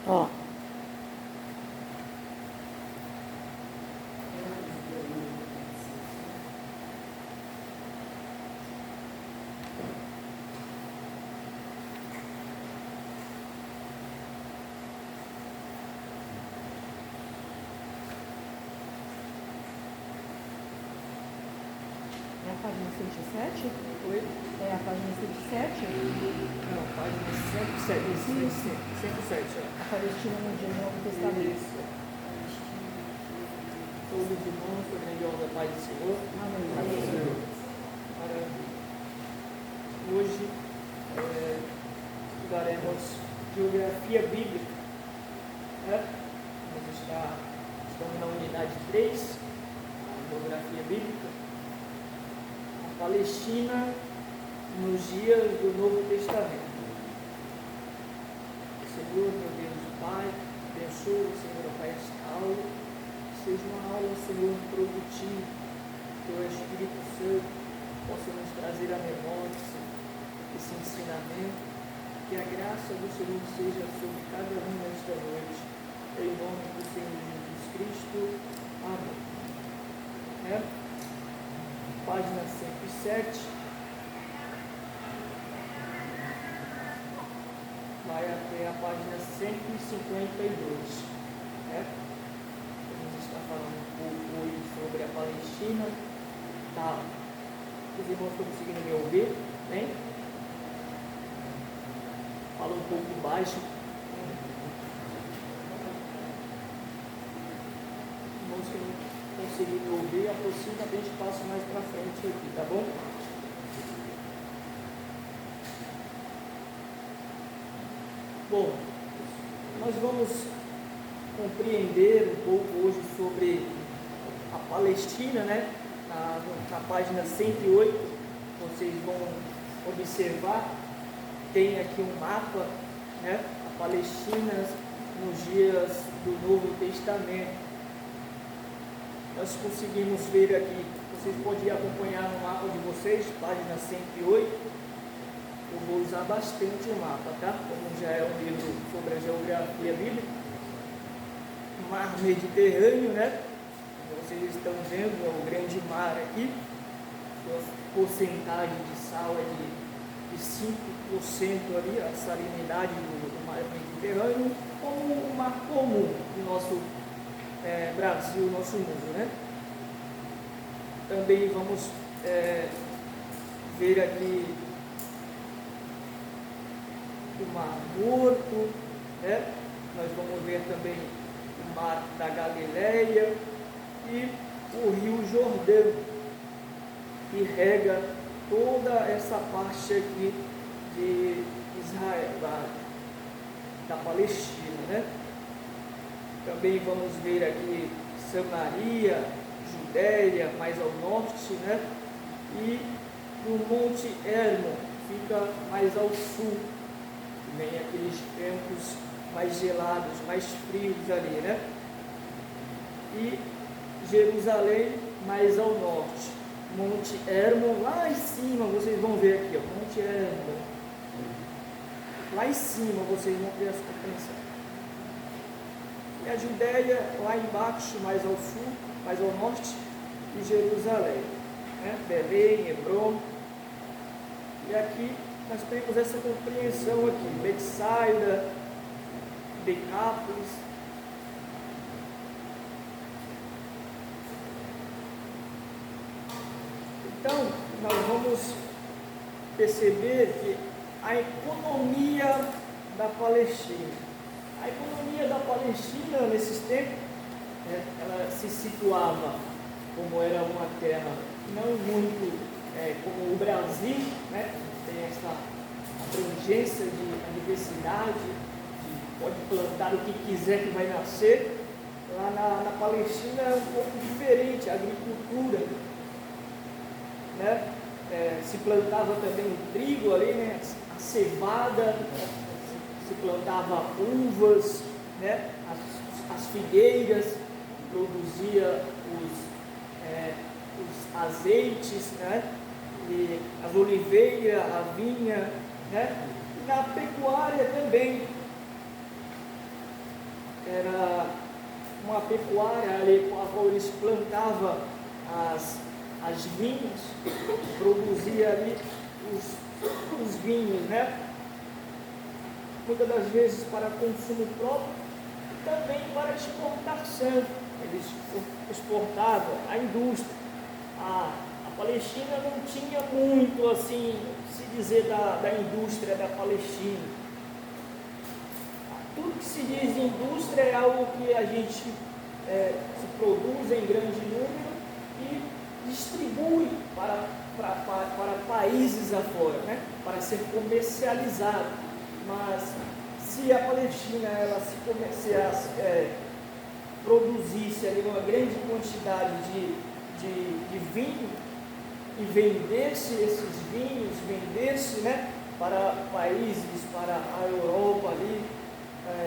Ó. É a página 107? Oi? É a página 107? Não, página 107. A Palestina no dia do Novo Testamento. Isso. Todos os irmãos, com a grandiosa paz do Senhor. Amém. Para hoje estudaremos geografia bíblica. Estamos na unidade 3, a geografia bíblica. A Palestina nos dias do Novo Testamento. Senhor, meu Deus e Pai, abençoe, Senhor, Pai, esta aula. Seja uma aula, Senhor, produtiva. Que o Espírito Santo possa nos trazer à memória, Senhor, esse ensinamento. Que a graça do Senhor seja sobre cada um nesta noite. Em nome do Senhor Jesus Cristo. Amém. Página 107. Vai até a página 152. Vamos estar falando um pouco hoje sobre a Palestina. Tá. Os irmãos estão conseguindo me ouvir? Bem? Fala um pouco baixo. Irmãos que não conseguirem me ouvir, aproxima, a gente passa mais para frente aqui, tá bom? Bom, nós vamos compreender um pouco hoje sobre a Palestina, né? Na página 108, vocês vão observar, tem aqui um mapa, né? A Palestina nos dias do Novo Testamento. Nós conseguimos ver aqui, vocês podem acompanhar no mapa de vocês, página 108. Eu vou usar bastante o mapa, tá? Como já é um livro sobre a geografia bíblica. Mar Mediterrâneo, né? Vocês estão vendo, é o grande mar aqui. A porcentagem de sal é de 5% ali, a salinidade do mar Mediterrâneo, como um mar comum do nosso Brasil, nosso mundo, né? Também vamos ver aqui o Mar Morto, né? Nós vamos ver também o Mar da Galileia e o Rio Jordão, que rega toda essa parte aqui de Israel, da Palestina, né? Também vamos ver aqui Samaria, Judéia, mais ao norte, né? E o Monte Hermon fica mais ao sul. Vem aqueles campos mais gelados, mais frios ali, né? E Jerusalém mais ao norte. Monte Hermon lá em cima, vocês vão ver aqui, ó, Monte Hermon. Lá em cima vocês vão ter essa atenção. E a Judéia lá embaixo, mais ao sul, mais ao norte, e Jerusalém, né? Belém, Hebron. E aqui nós temos essa compreensão aqui, Betsaida, Decápolis. Então, nós vamos perceber que a economia da Palestina, nesses tempos, ela se situava, como era uma terra não muito como o Brasil, né? Tem essa abrangência de diversidade, pode plantar o que quiser que vai nascer. Lá na Palestina é um pouco diferente, a agricultura, né? Se plantava também o trigo ali, né? A cevada, se plantava uvas, né? As figueiras, produzia os azeites, né? E as oliveiras, a vinha, né? E na pecuária também. era uma pecuária ali, a qual eles plantavam as vinhas, produzia ali os vinhos, né? Muitas das vezes para consumo próprio e também para exportação. Eles exportavam a indústria. A Palestina não tinha muito, assim, se dizer da indústria da Palestina. Tudo que se diz indústria é algo que a gente se produz em grande número e distribui para países afora, né? Para ser comercializado. Mas se a Palestina ela produzisse ali uma grande quantidade de vinho e vendesse esses vinhos, né, para países, para a Europa ali,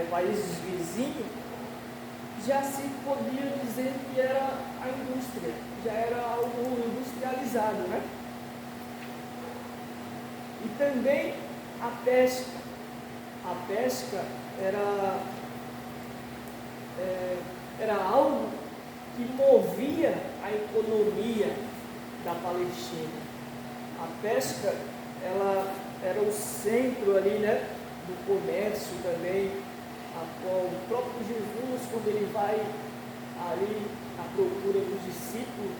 países vizinhos, já se podia dizer que era a indústria, já era algo industrializado, né? E também a pesca. A pesca era algo que movia a economia da Palestina. A pesca, ela era o centro ali, né, do comércio também, a qual o próprio Jesus, quando ele vai ali à procura dos discípulos,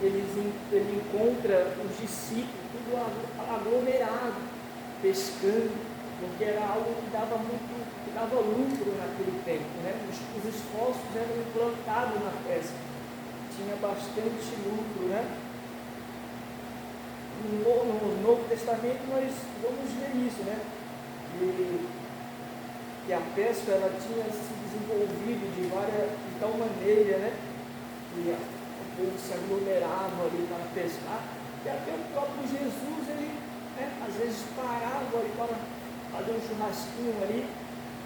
ele encontra os discípulos tudo aglomerado, pescando, porque era algo que dava lucro naquele tempo, né? Os esforços eram implantados na pesca, tinha bastante lucro, né? No Novo Testamento nós vamos ver isso, né? Que a pesca ela tinha se desenvolvido de tal maneira, né? Que o povo se aglomerava ali para pescar, e até o próprio Jesus, ele, né, às vezes parava ali para fazer um churrasquinho ali,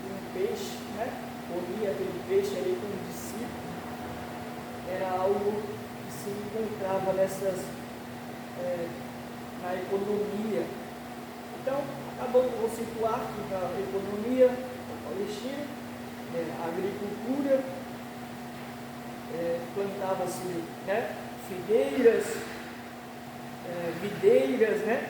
um peixe, né? Comia aquele peixe ali com o discípulo. Era algo que se encontrava na economia. Então, vou situar aqui na economia da Palestina, a agricultura, plantava-se, né, figueiras, videiras, né?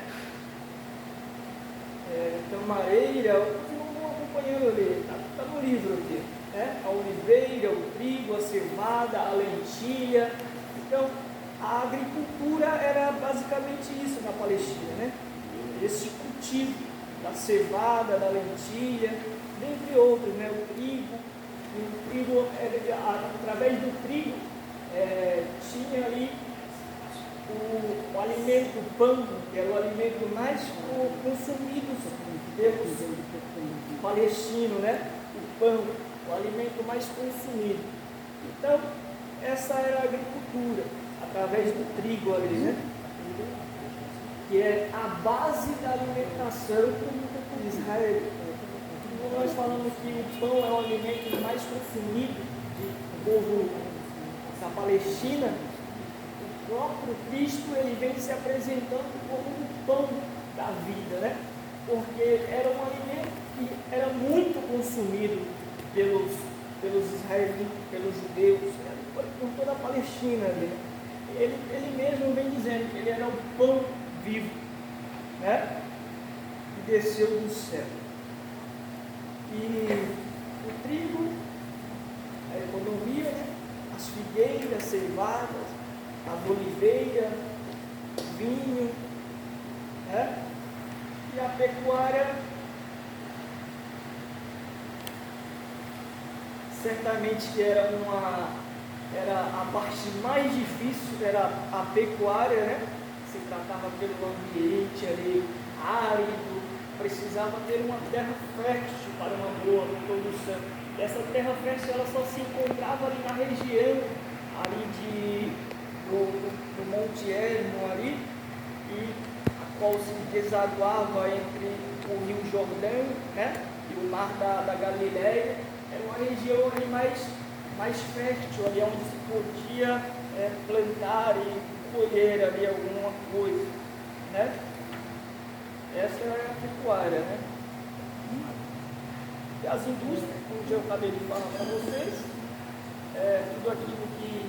Tamareira, vocês vão acompanhando ali, está no livro aqui, né? A oliveira, o trigo, a cevada, a lentilha. Então, a agricultura era basicamente isso na Palestina, né? Esse cultivo da cevada, da lentilha, dentre outros, né? O trigo, através do trigo, tinha ali o alimento, o pão, que era o alimento mais consumido pelos palestinos, né? O pão, o alimento mais consumido. Então, essa era a agricultura, através do trigo ali, né? Que é a base da alimentação de Israel. Quando nós falamos que o pão é o alimento mais consumido do povo da Palestina, o próprio Cristo ele vem se apresentando como o pão da vida, né? Porque era um alimento que era muito consumido pelos israelitas, pelos judeus, por toda a Palestina ali, né? Ele mesmo vem dizendo que ele era o pão vivo, né? Que desceu do céu. E o trigo, a economia, né? As figueiras, cevadas, as oliveiras, vinho, né? E a pecuária, certamente que era a parte mais difícil, era a pecuária, né? Se tratava pelo ambiente ali árido, precisava ter uma terra fértil para uma boa produção. E essa terra fértil ela só se encontrava ali na região ali do Monte Hermon ali, e a qual se desaguava entre o Rio Jordão, né? E o Mar da Galileia. Era uma região ali mais fértil, ali onde se podia plantar e colher ali alguma coisa, né? Essa é a pecuária, né? E as indústrias, como eu acabei de falar para vocês, tudo aquilo que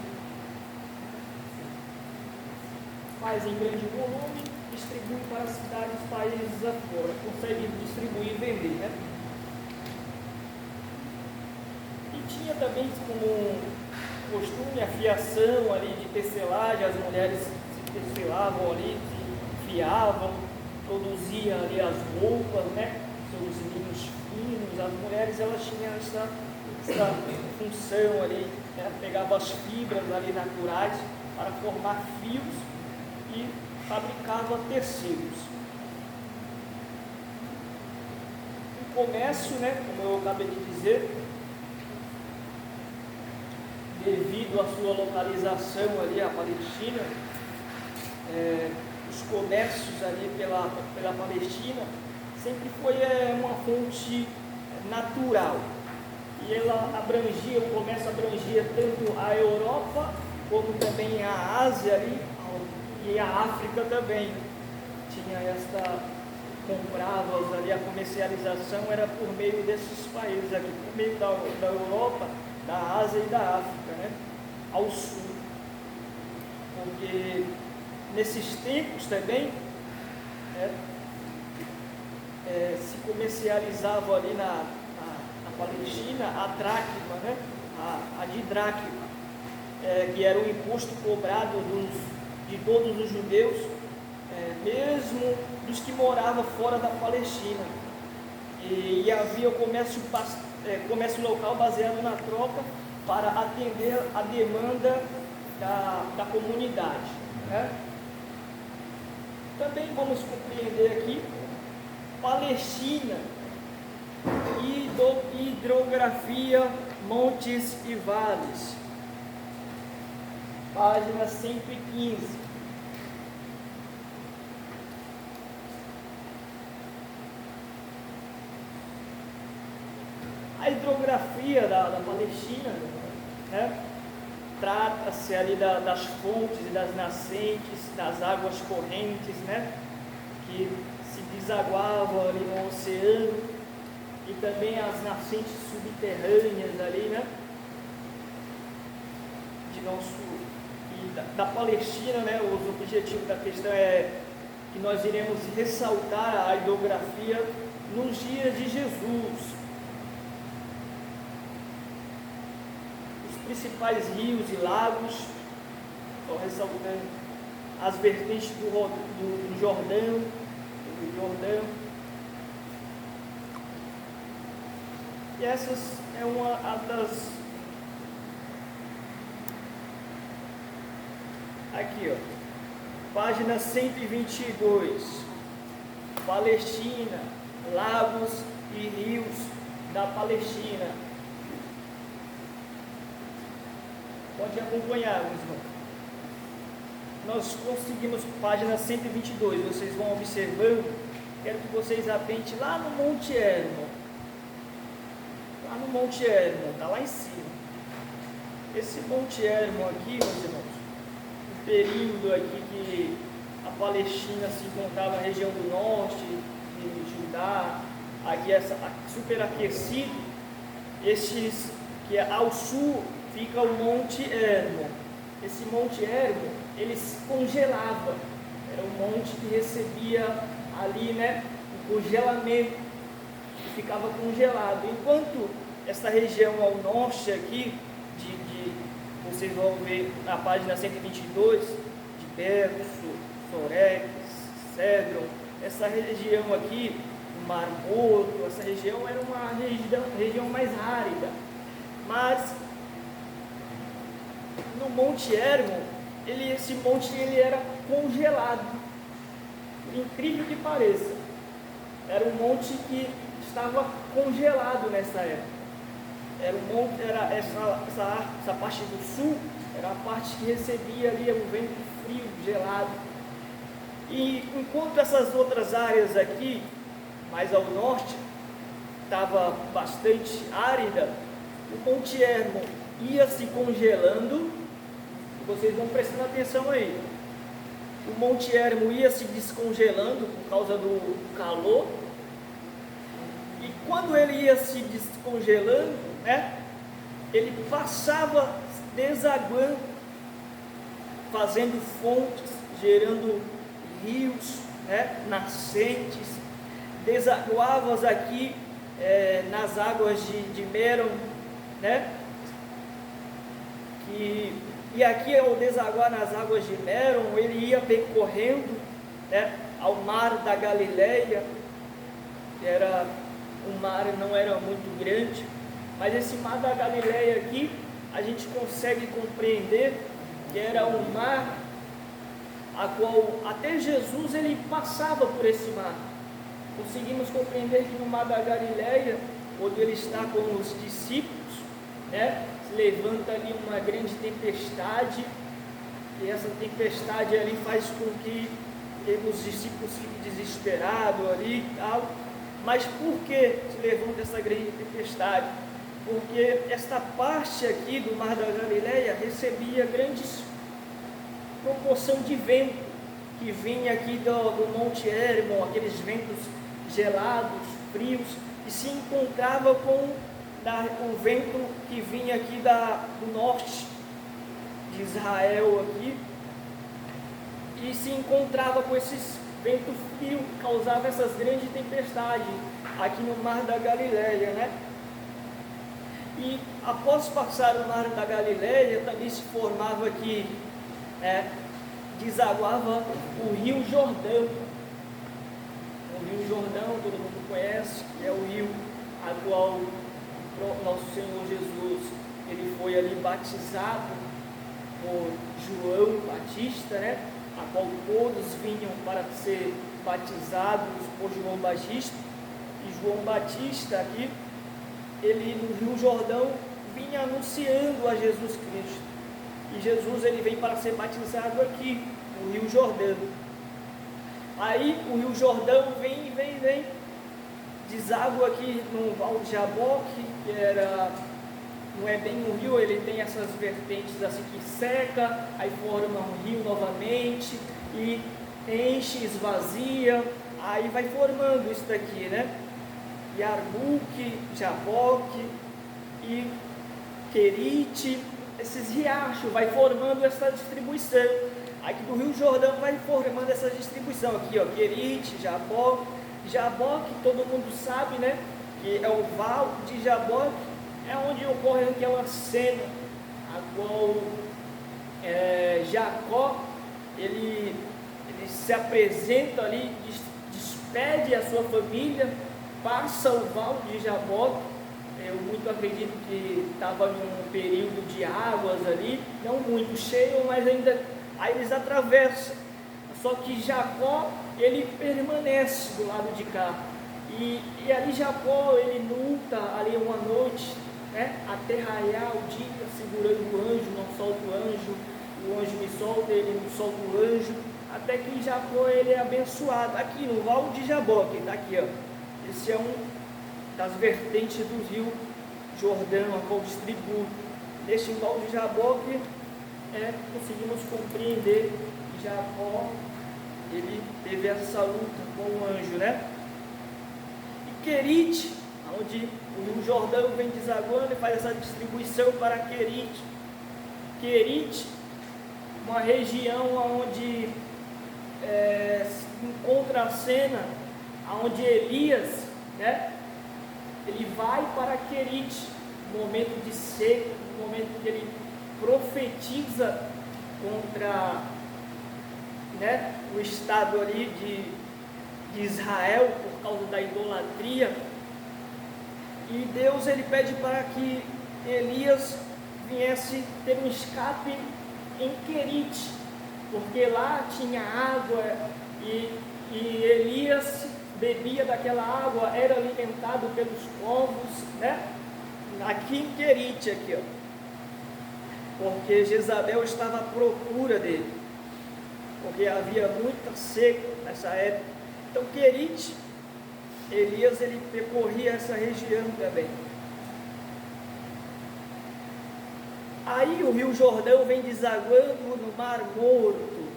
faz em grande volume, distribui para cidades, países afora, consegue distribuir e vender, né? E tinha também como costume a fiação ali de tecelagem, as mulheres se tecelavam ali, se fiavam, produziam ali as roupas, né? Seus linhos finos, as mulheres elas tinham essa função ali, né? Pegavam as fibras ali naturais para formar fios e fabricava tecidos. O comércio, né, como eu acabei de dizer, devido à sua localização ali, a Palestina, os comércios ali pela Palestina sempre foi uma fonte natural. E o comércio abrangia tanto a Europa como também a Ásia ali, e a África também. Tinha compravas ali, a comercialização era por meio desses países aqui, por meio da Europa, da Ásia e da África, né? Ao sul. Porque nesses tempos também se comercializava ali na Palestina a dracma, né? A didracma, que era o imposto cobrado de todos os judeus, mesmo dos que moravam fora da Palestina. E havia o comércio local baseado na troca para atender a demanda da comunidade, né? Também vamos compreender aqui Palestina, hidrografia, montes e vales, página 115. A hidrografia da Palestina, né, trata-se ali das fontes e das nascentes, das águas correntes, né, que se desaguavam ali no oceano, e também as nascentes subterrâneas ali, né, da Palestina, né, os objetivos da questão é que nós iremos ressaltar a hidrografia nos dias de Jesus. Os principais rios e lagos, estou ressaltando as vertentes do Jordão, e essas é uma das. Aqui, ó, página 122, Palestina, lagos e rios da Palestina. Pode acompanhar, meus irmãos. Nós conseguimos, página 122, vocês vão observando. Quero que vocês atentem lá no Monte Hermon. Lá no Monte Hermon, está lá em cima. Esse Monte Hermon aqui, meus irmãos, período aqui que a Palestina se encontrava na região do norte de Judá, aqui superaquecido, que ao sul fica o Monte Hermon. Esse Monte Hermon, ele se congelava, era um monte que recebia ali, né, um congelamento, que ficava congelado, enquanto essa região ao norte aqui, vocês vão ver na página 122, de Berço, Sorex, Cedron, essa região aqui, o Mar Morto, essa região era uma região mais árida. Mas no Monte Hermon, esse monte ele era congelado, por incrível que pareça. Era um monte que estava congelado nessa época. Essa parte do sul era a parte que recebia ali um vento frio, gelado. E enquanto essas outras áreas aqui, mais ao norte, estava bastante árida, o Monte Hermon ia se congelando. Vocês vão prestando atenção aí. O Monte Hermon ia se descongelando por causa do calor. E quando ele ia se descongelando, né, ele passava desaguando, fazendo fontes, gerando rios, né, nascentes, desaguavas aqui nas águas de Merom, né? E aqui, ao desaguar nas águas de Merom, ele ia percorrendo, né, ao mar da Galileia. O mar não era muito grande, mas esse mar da Galileia aqui, a gente consegue compreender que era um mar a qual até Jesus ele passava por esse mar. Conseguimos compreender que no mar da Galileia, quando ele está com os discípulos, né, se levanta ali uma grande tempestade, e essa tempestade ali faz com que os discípulos fiquem desesperados ali e tal. Mas por que se levanta essa grande tempestade? Porque esta parte aqui do mar da Galileia recebia grandes proporção de vento, que vinha aqui do Monte Hermon, aqueles ventos gelados, frios, e se encontrava com o vento que vinha aqui do norte de Israel aqui, e se encontrava com esses ventos frios, causava essas grandes tempestades aqui no mar da Galileia, né? E após passar o mar da Galileia, também se formava aqui, desaguava o Rio Jordão. O Rio Jordão, todo mundo conhece, é o rio a qual nosso Senhor Jesus, ele foi ali batizado por João Batista, né? A qual todos vinham para ser batizados por João Batista. E João Batista aqui, ele no Rio Jordão vinha anunciando a Jesus Cristo. E Jesus ele vem para ser batizado aqui no Rio Jordão. Aí o Rio Jordão vem, deságua aqui no Val de Jaboque, que não é bem um rio, ele tem essas vertentes assim que seca, aí forma um rio novamente, e enche, esvazia, aí vai formando isso daqui, né? Yarmuque, Jaboque e Querite, esses riachos, vai formando essa distribuição. Aqui do Rio Jordão vai formando essa distribuição aqui, ó, Querite, Jaboque, todo mundo sabe, né? Que é o Val de Jaboque, é onde ocorre aquela cena a qual Jacó ele se apresenta ali, despede a sua família, passa o Val de Jaboque. Eu muito acredito que estava num período de águas ali, não muito cheio, mas ainda aí eles atravessam. Só que Jacó ele permanece do lado de cá, e ali Jacó ele luta ali uma noite, né, até raiar o dia, segurando o anjo, não solta o anjo me solta, ele não solta o anjo, até que Jacó ele é abençoado aqui no Val de Jaboque, está aqui, ó. Esse é um das vertentes do rio Jordão, a qual distribui. Neste Val de Jaboque conseguimos compreender que Jacó ele teve essa luta com o anjo, né? E Querite, onde o Rio Jordão vem desaguando e faz essa distribuição para Querite. Querite, uma região onde se encontra a cena onde Elias, né? Ele vai para Querite, no momento de seca, no momento que ele profetiza contra, né, o estado ali de Israel por causa da idolatria. E Deus ele pede para que Elias viesse ter um escape em Querite, porque lá tinha água e Elias bebia daquela água, era alimentado pelos povos, né? Aqui em Querite, aqui, ó, porque Jezabel estava à procura dele, porque havia muita seca nessa época. Então Querite, Elias ele percorria essa região também. Aí o Rio Jordão vem desaguando no Mar Morto,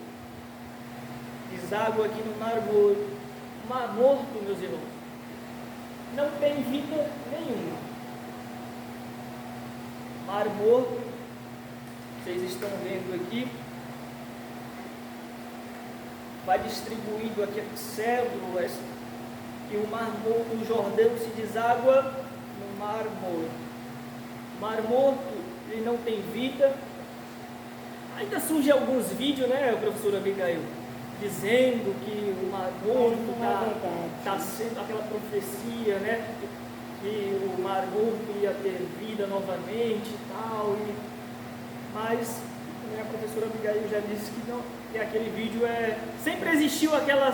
deságua aqui no Mar Morto. Mar Morto, meus irmãos, não tem vida nenhuma. Mar Morto, vocês estão vendo aqui, vai distribuindo aqui células, e o Mar Morto, o Jordão se deságua no Mar Morto. Mar Morto, ele não tem vida. Ainda surgem alguns vídeos, né, professora Abigail, dizendo que o Mar Morto está sendo aquela profecia, né, que o Mar Morto ia ter vida novamente e tal, mas a professora Abigail já disse que não, que aquele vídeo sempre existiu aquela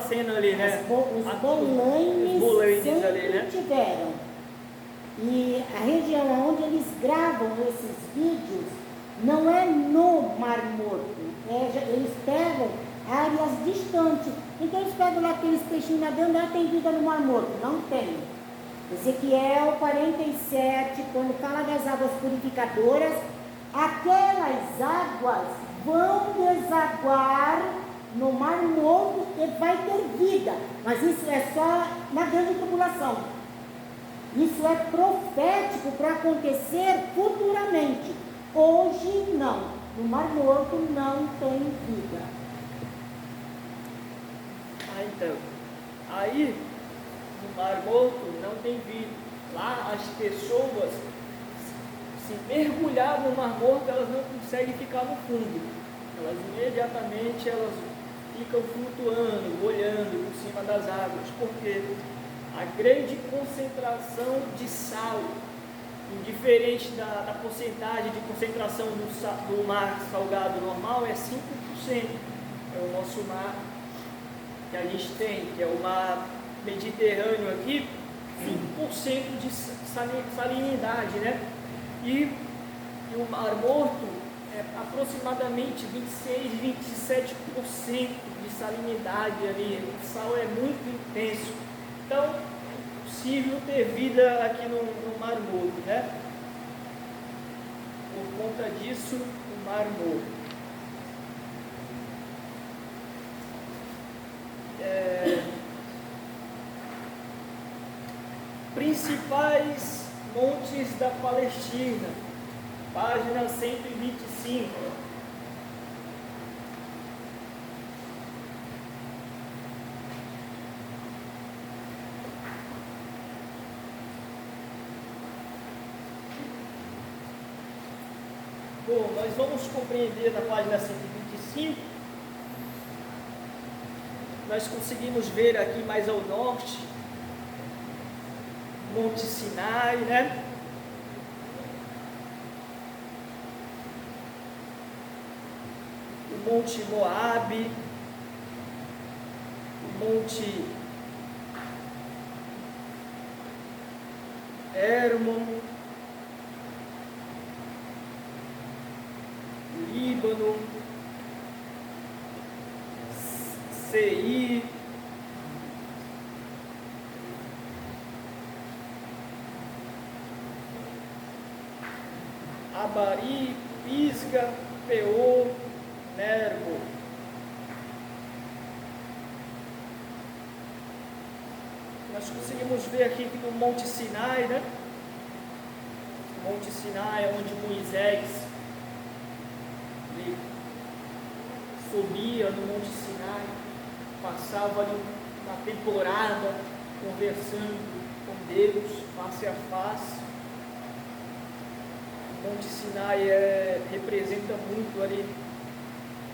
cena ali, né? Os bolaimes ali, sempre né? tiveram. E a região onde eles gravam esses vídeos não é no Mar Morto. Eles pegam áreas distantes. Então eles pegam lá aqueles peixinhos nadando, tem vida no Mar Morto. Não tem. Ezequiel 47, quando fala das águas purificadoras, aquelas águas vão desaguar no Mar Morto e vai ter vida. Mas isso é só na grande tribulação. Isso é profético para acontecer futuramente. Hoje não. No Mar Morto não tem vida. Então, aí no Mar Morto não tem vida. Lá as pessoas, se mergulhar no Mar Morto, elas não conseguem ficar no fundo. Elas imediatamente ficam flutuando, olhando por cima das águas, porque a grande concentração de sal, indiferente da porcentagem de concentração do mar salgado normal, é 5%. É o nosso mar que a gente tem, que é o mar Mediterrâneo aqui, 5% de salinidade, né? E o Mar Morto é aproximadamente 26, 27% de salinidade ali. O sal é muito intenso. Então, é impossível ter vida aqui no Mar Morto, né? Por conta disso, o Mar Morto. Principais montes da Palestina, página 125. Bom, nós vamos compreender na página 125. Nós conseguimos ver aqui mais ao norte Monte Sinai, né? O Monte Moabe, o Monte Hermon, Líbano, Seir, Abari, Pisga, Peor, Nervo. Nós conseguimos ver aqui que no Monte Sinai, né? Monte Sinai é onde Moisés ele subia no Monte Sinai, passava ali uma temporada conversando com Deus face a face. O Monte Sinai representa muito ali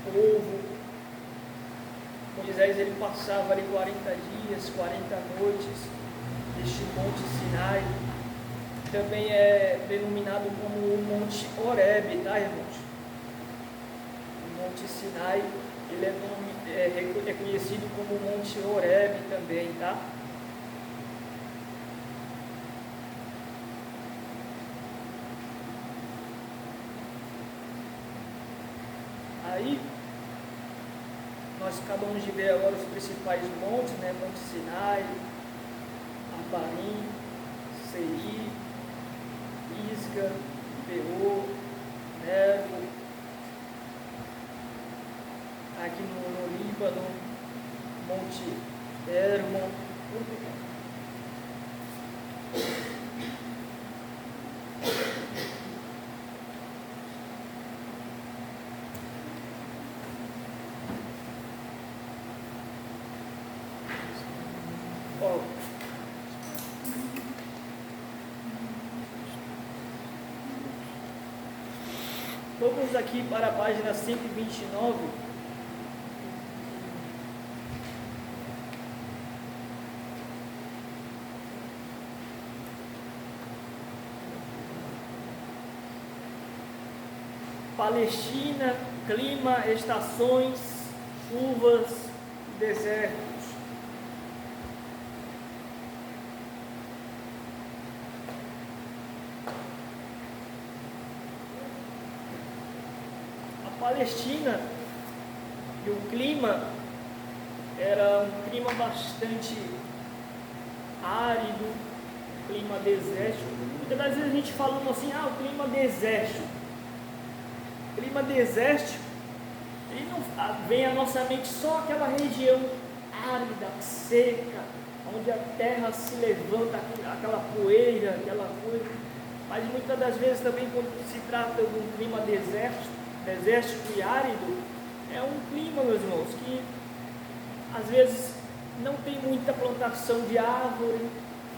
o povo. Moisés ele passava ali 40 dias, 40 noites neste Monte Sinai. Também é denominado como o Monte Horebe, tá, irmãos? O Monte Sinai ele é conhecido como Monte Horebe também, tá? Aí, nós acabamos de ver agora os principais montes, né? Monte Sinai, Abarim, Seir, Pisga, Peor, Nervo. Aqui no Líbano, Monte Hermon. Vamos aqui para a página 129. Palestina, clima, estações, chuvas, desertos. A Palestina e o clima era um clima bastante árido, clima desértico. Muitas das vezes a gente falando assim, o clima desértico. Clima desértico, ele não vem à nossa mente só aquela região árida, seca, onde a terra se levanta, aquela poeira, aquela coisa. Mas muitas das vezes também quando se trata de um clima desértico e árido, é um clima, meus irmãos, que às vezes não tem muita plantação de árvore,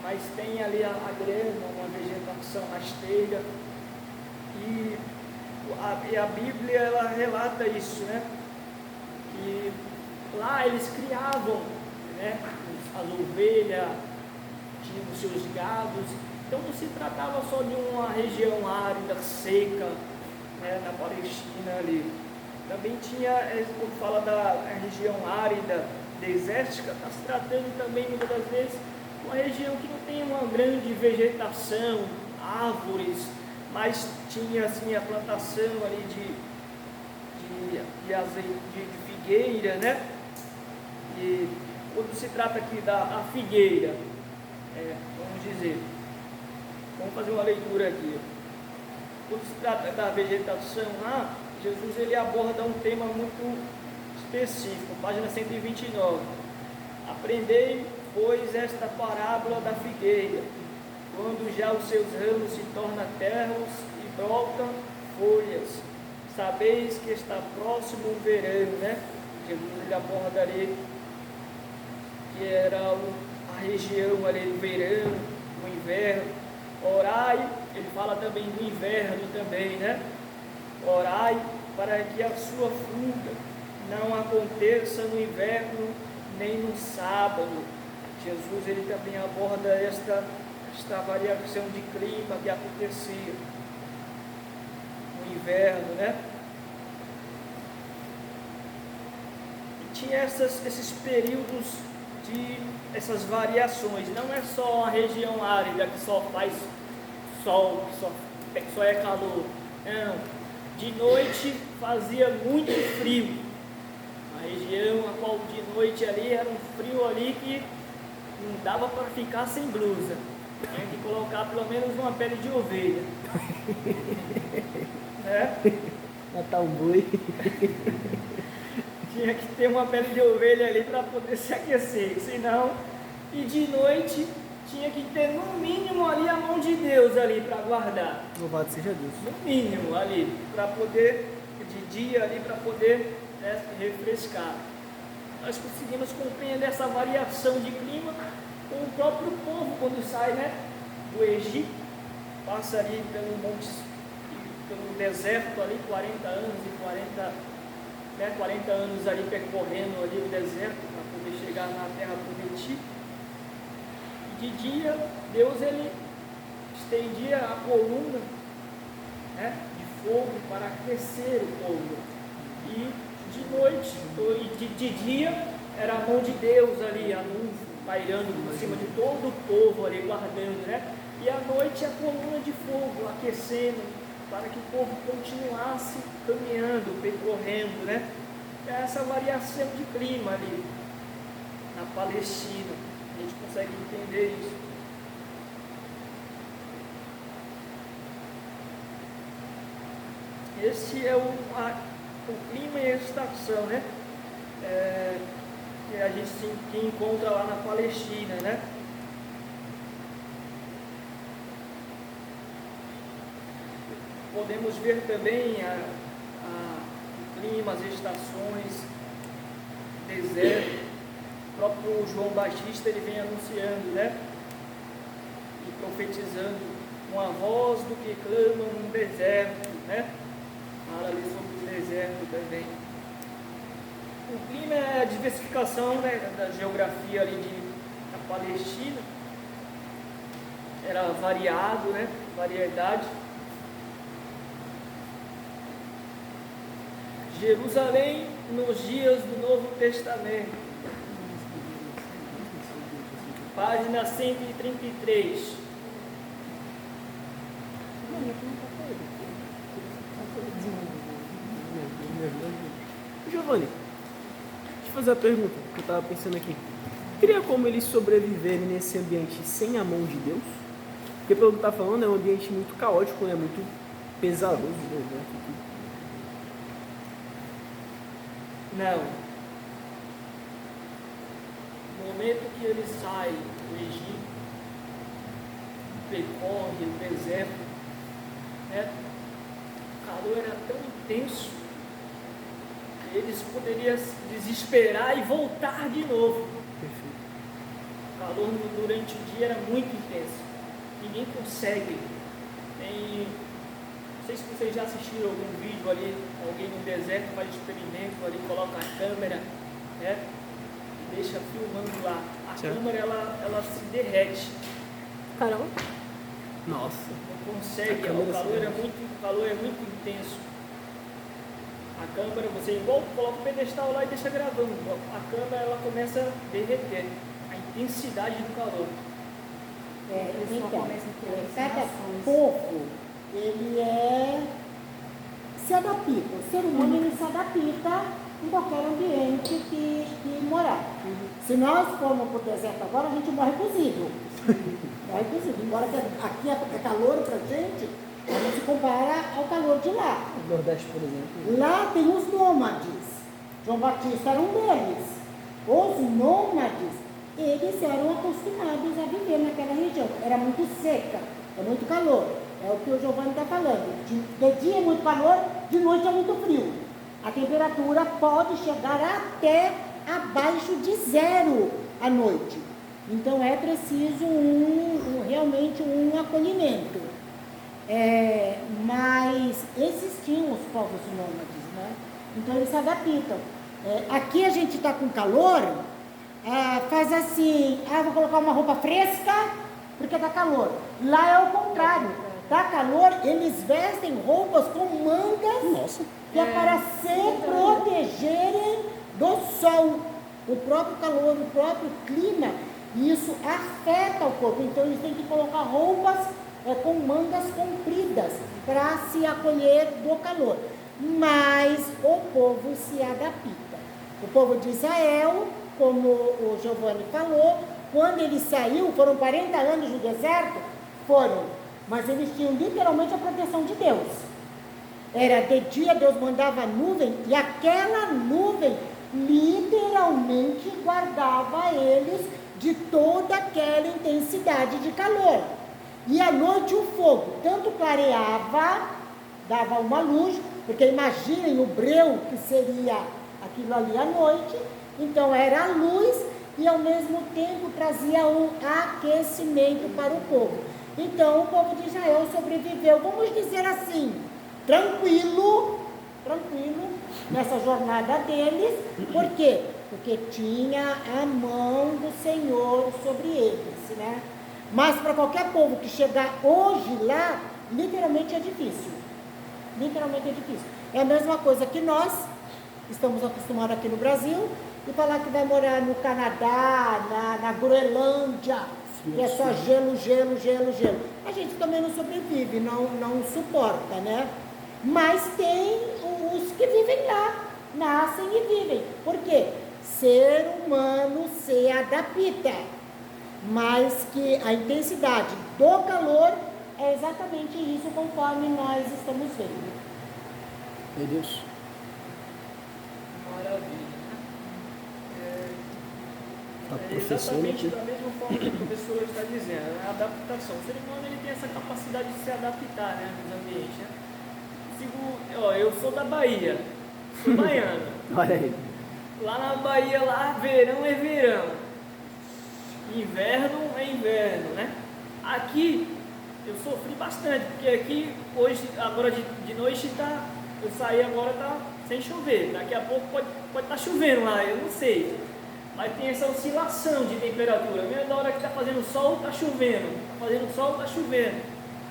mas tem ali a grama, uma vegetação rasteira. E a Bíblia ela relata isso, né? Que lá eles criavam, né, as ovelhas, tinham os seus gados. Então não se tratava só de uma região árida, seca, né, na Palestina ali. Também tinha, quando fala da região árida, desértica, está se tratando também muitas das vezes uma região que não tem uma grande vegetação, árvores, mas tinha assim a plantação ali de azeite, de figueira, né? E quando se trata aqui da figueira, vamos dizer, vamos fazer uma leitura aqui. Quando se trata da vegetação lá, Jesus ele aborda um tema muito específico, página 129. Aprendei, pois, esta parábola da figueira. Quando já os seus ramos se tornam ternos e brotam folhas, sabeis que está próximo o verão, né? Jesus ele aborda ali que era a região ali do verão, do inverno. Orai, ele fala também do inverno também, né? Orai para que a sua fruta não aconteça no inverno nem no sábado. Jesus ele também aborda esta variação de clima que acontecia no inverno, né? E tinha esses períodos essas variações. Não é só a região árida que só faz sol, que só é calor. Não. De noite fazia muito frio. A região a qual de noite ali era um frio ali que não dava para ficar sem blusa. Tinha que colocar pelo menos uma pele de ovelha. Matar um boi. Tinha que ter uma pele de ovelha ali para poder se aquecer. Senão, e de noite tinha que ter no mínimo ali a mão de Deus ali para guardar. Louvado seja Deus. No mínimo ali, para poder, de dia ali, para poder refrescar. Nós conseguimos compreender essa variação de clima com o próprio povo quando sai, né, do Egito, passa ali pelo monte, pelo deserto ali, 40 anos e 40 anos ali percorrendo ali o deserto para poder chegar na terra prometida. E de dia, Deus ele estendia a coluna, né, de fogo para aquecer o povo. E de noite, e de dia, era a mão de Deus ali, a nuvem pairando por cima de todo o povo ali, guardando, né? E à noite a coluna de fogo aquecendo, para que o povo continuasse caminhando, percorrendo, né? Essa variação de clima ali na Palestina, a gente consegue entender isso. Esse é o clima e a estação, né? Que a gente que encontra lá na Palestina, né? Podemos ver também o clima, as estações, deserto. O próprio João Batista ele vem anunciando, né? E profetizando uma voz do que clama no deserto, né? Fala ali sobre o deserto também. O clima é a diversificação, né, da geografia ali da Palestina. Era variado, né? Variedade. Jerusalém nos dias do Novo Testamento. Página 133. Giovanni, deixa eu fazer a pergunta que eu estava pensando aqui. Teria como eles sobreviverem nesse ambiente sem a mão de Deus? Porque pelo que está falando é um ambiente muito caótico, né? Muito pesaroso, né? Não. No momento que ele sai do Egito, percorre o deserto, né? O calor era tão intenso que eles poderiam se desesperar e voltar de novo. Perfeito. O calor durante o dia era muito intenso. Ninguém consegue. Não sei se vocês já assistiram algum vídeo ali, alguém no deserto faz experimento ali, coloca a câmera, né? E deixa filmando lá. A Certo. câmera ela se derrete. Caramba. Nossa. Não consegue, A câmera o calor se o calor é muito intenso. A câmera, você igual coloca o pedestal lá e deixa gravando. A câmera ela começa a derreter. A intensidade do calor. Então, cada povo, ele se adapta. O ser humano ele se adapta em qualquer ambiente que morar. Se nós formos para o deserto agora, a gente morre cozido. Morre cozido. Embora aqui é calor para a gente se compara ao calor de lá. O Nordeste, por exemplo. Lá tem os nômades. João Batista era um deles. Os nômades, eles eram acostumados a viver naquela região. Era muito seca, é muito calor. É o que o Giovanni está falando. De dia é muito calor, de noite é muito frio. A temperatura pode chegar até abaixo de 0 à noite. Então é preciso realmente um acolhimento. Mas existiam os povos nômades, né? Então eles se adaptam. Aqui a gente está com calor, faz assim, vou colocar uma roupa fresca porque está calor. Lá é o contrário, está calor, eles vestem roupas com mangas. Nossa. Que é para se protegerem do sol, o próprio calor, o próprio clima, e isso afeta o corpo. Então eles têm que colocar roupas com mangas compridas para se acolher do calor. Mas o povo se adapta. O povo de Israel, como o Giovanni falou, quando ele saiu, foram 40 anos no deserto, mas eles tinham literalmente a proteção de Deus. Era de dia, Deus mandava nuvem, e aquela nuvem literalmente guardava eles de toda aquela intensidade de calor. E à noite o fogo tanto clareava, dava uma luz, porque imaginem o breu que seria aquilo ali à noite, então era a luz e ao mesmo tempo trazia um aquecimento para o povo. Então o povo de Israel sobreviveu, vamos dizer assim, tranquilo, nessa jornada deles. Por quê? Porque tinha a mão do Senhor sobre eles, né? Mas para qualquer povo que chegar hoje lá, literalmente é difícil. Literalmente é difícil. É a mesma coisa que nós estamos acostumados aqui no Brasil e falar que vai morar no Canadá, na Groenlândia, que é só gelo. A gente também não sobrevive, não suporta, né? Mas tem os que vivem lá, nascem e vivem. Por quê? Ser humano se adapta, mas que a intensidade do calor é exatamente isso, conforme nós estamos vendo. Meu Deus. Maravilha. Tá professor Exatamente aqui. da mesma forma que o professor está dizendo, a adaptação. O ser humano ele tem essa capacidade de se adaptar, né, nos ambientes. Né? Eu sou da Bahia, sou baiano. Olha aí. Lá na Bahia, lá verão é verão, inverno é inverno, né? Aqui eu sofri bastante, porque aqui hoje, agora de noite está eu saí agora, tá sem chover. Daqui a pouco pode estar chovendo lá, eu não sei. Mas tem essa oscilação de temperatura. Mesmo na hora que está fazendo sol, está chovendo. Está fazendo sol, está chovendo.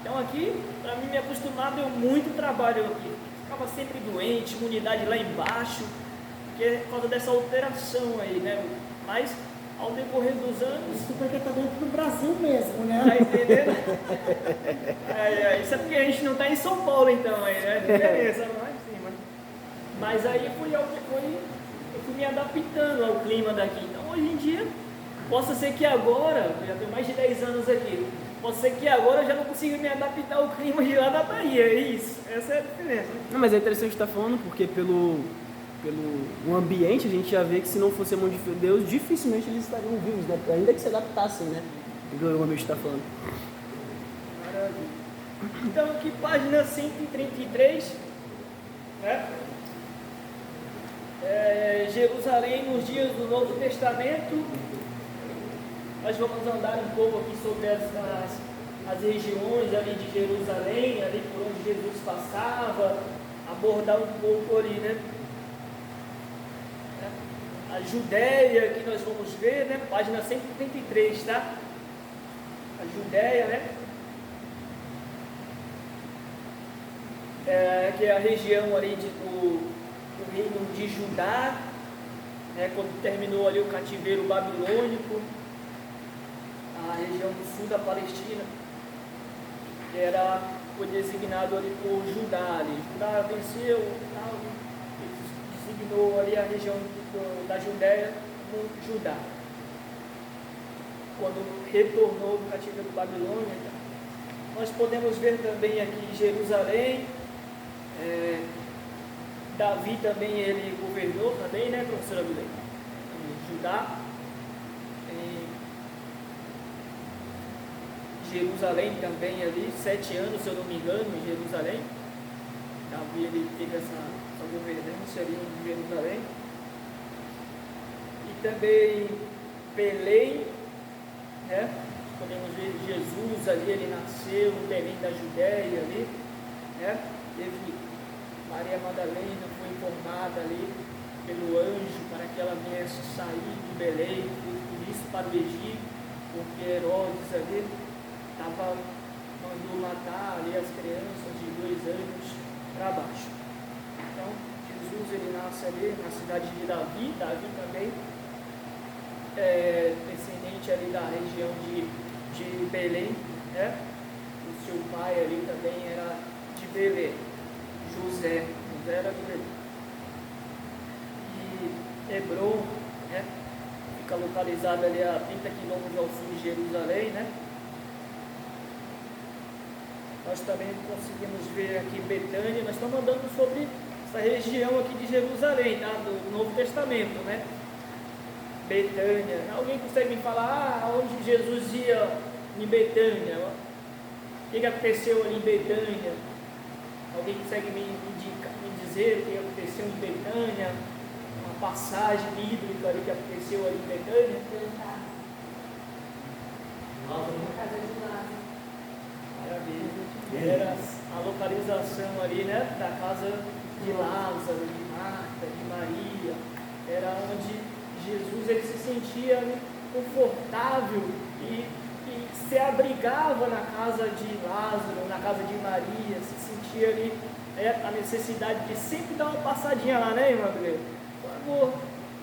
Então aqui, para mim me acostumar, deu muito trabalho aqui. Ficava sempre doente, imunidade lá embaixo, porque é por causa dessa alteração aí, né? Mas ao decorrer dos anos. Isso porque está dentro do Brasil mesmo, né? Tá entendendo? Isso é porque a gente não está em São Paulo então aí, né? Diferença lá em cima. Mas aí eu fui me adaptando ao clima daqui. Então hoje em dia, possa ser que agora, eu já tenho mais de 10 anos aqui, pode ser que agora eu já não consiga me adaptar ao clima de lá da Bahia. É isso, essa é a diferença. Não, mas é interessante estar falando, porque pelo o ambiente a gente já vê que se não fosse a mão de Deus, dificilmente eles estariam vivos, né? Ainda que se adaptassem, né? O que o ambiente está falando. Maravilha. Então aqui página 133, né? Jerusalém nos dias do Novo Testamento. Nós vamos andar um pouco aqui sobre as regiões ali de Jerusalém, ali por onde Jesus passava, abordar um pouco ali, né? A Judéia, que nós vamos ver, né? Página 133, tá? A Judéia, né? Que é a região ali do reino de Judá, né? Quando terminou ali o cativeiro babilônico, a região do sul da Palestina, que foi designado ali por Judá ali. Judá venceu, designou ali a região da Judéia como Judá. Quando retornou do cativeiro Babilônia, nós podemos ver também aqui Jerusalém, Davi também, ele governou também, né, professora Vilene? Judá, Jerusalém também ali, 7 anos, se eu não me engano, em Jerusalém. Davi, ele teve essa governança ali em Jerusalém. E também Belém, né? Podemos ver Jesus ali, ele nasceu em Belém da Judéia ali, né? Teve Maria Madalena, foi informada ali pelo anjo para que ela viesse sair de Belém, por isso para o Egito, porque Herodes ali mandou matar ali as crianças de 2 anos para baixo. Então, Jesus ele nasce ali na cidade de Davi também descendente ali da região de Belém, né? O seu pai ali também era de Belém, José era de Belém. E Hebron, né? Fica localizado ali a 30 quilômetros ao sul de Jerusalém, né? Nós também conseguimos ver aqui Betânia. Nós estamos andando sobre essa região aqui de Jerusalém, tá? Do Novo Testamento, né? Betânia. Alguém consegue me falar onde Jesus ia em Betânia? O que aconteceu ali em Betânia? Alguém consegue me dizer o que aconteceu em Betânia? Uma passagem bíblica ali que aconteceu ali em Betânia? Maravilha. Era a localização ali, né, da casa de Lázaro, de Marta, de Maria. Era onde Jesus ele se sentia ali confortável e se abrigava na casa de Lázaro, na casa de Maria, se sentia ali a necessidade de sempre dar uma passadinha lá, né, irmã Guilherme?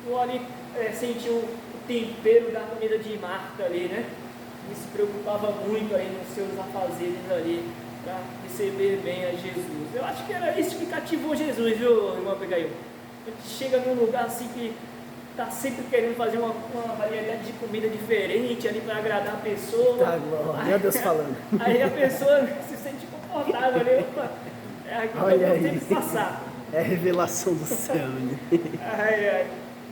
Vou ali sentir o tempero da comida de Marta ali, né? E se preocupava muito aí nos seus afazeres ali, para receber bem a Jesus. Eu acho que era isso que cativou Jesus, viu, irmão Abigail? A gente chega num lugar assim que está sempre querendo fazer uma variedade de comida diferente ali para agradar a pessoa. Tá, glória a Deus falando. Aí a pessoa se sente confortável ali. Opa, é aqui que eu vou sempre passar. É a revelação do céu, né?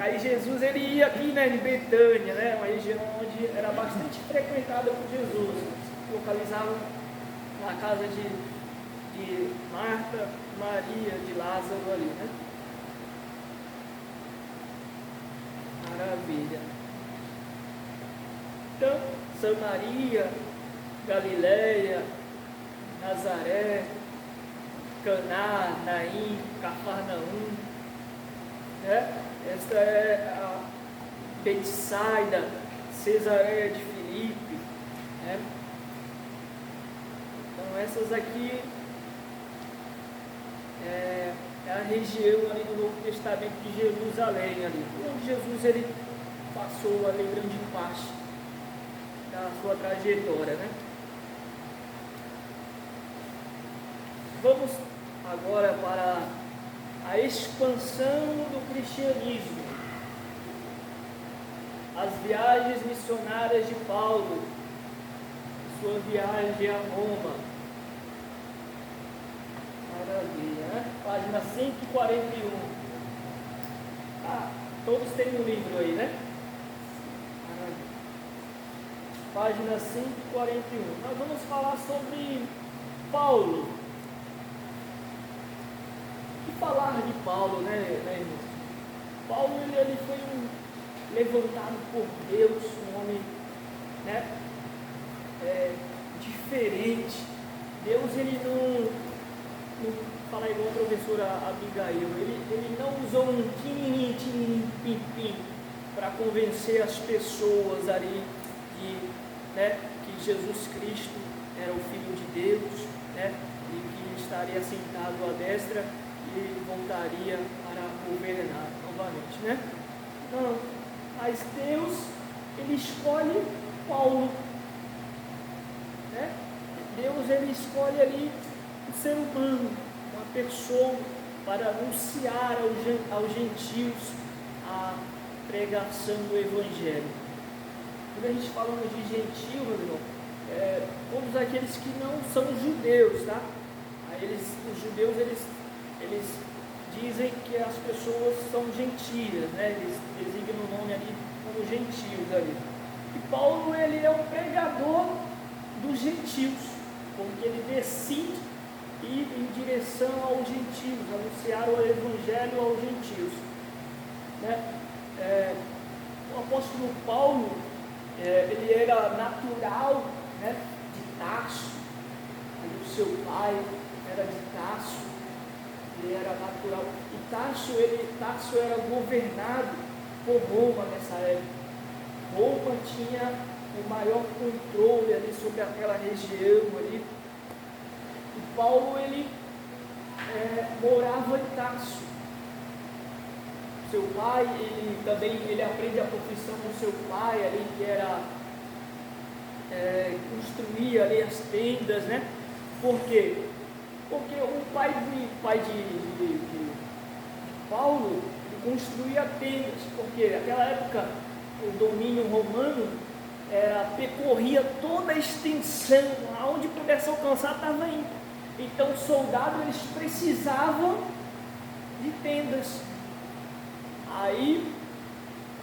Aí Jesus ele ia aqui, né, em Betânia, né, uma região onde era bastante frequentada por Jesus. Se localizava na casa de Marta, Maria, de Lázaro ali, né? Maravilha. Então, Samaria, Galileia, Nazaré, Caná, Naim, Cafarnaum, né? Esta é a Betsaida, Cesareia de Filipe, né? Então essas aqui é a região ali do Novo Testamento de Jerusalém, ali, onde Jesus ele passou ali grande parte da sua trajetória, né? Vamos agora para a expansão do cristianismo, as viagens missionárias de Paulo, sua viagem a Roma. Maravilha, né? Página 141. Todos têm um livro aí, né? Maravilha. Página 141. Nós vamos falar sobre Paulo. O que falar de Paulo, né, irmãos? Paulo ele foi levantado por Deus, um homem, né, diferente. Deus ele não fala igual a professora Abigail, ele não usou um pim para convencer as pessoas ali que Jesus Cristo era o Filho de Deus, né, e que estaria sentado à destra e voltaria para governar novamente, né? Não, mas Deus ele escolhe Paulo, né? Deus ele escolhe ali um ser humano, uma pessoa, para anunciar aos gentios a pregação do Evangelho. Quando a gente falando de gentio, meu irmão, todos aqueles que não são judeus, tá? Aí os judeus eles dizem que as pessoas são gentias, né? Eles designam o nome ali como gentios ali. E Paulo ele é um pregador dos gentios, porque ele decide ir em direção aos gentios, anunciar o evangelho aos gentios, né? O apóstolo Paulo, ele era natural, né, de Tarso, o seu pai era de Tarso, ele era natural, e Tarso era governado por Roma nessa época. Roma tinha o maior controle ali sobre aquela região ali. E Paulo ele morava em Tarso. Seu pai, ele aprende a profissão do seu pai ali, que era construir ali as tendas, né? Por quê? Porque o pai de Paulo ele construía tendas, porque naquela época o domínio romano percorria toda a extensão, aonde pudesse alcançar estava indo. Então os soldados eles precisavam de tendas. Aí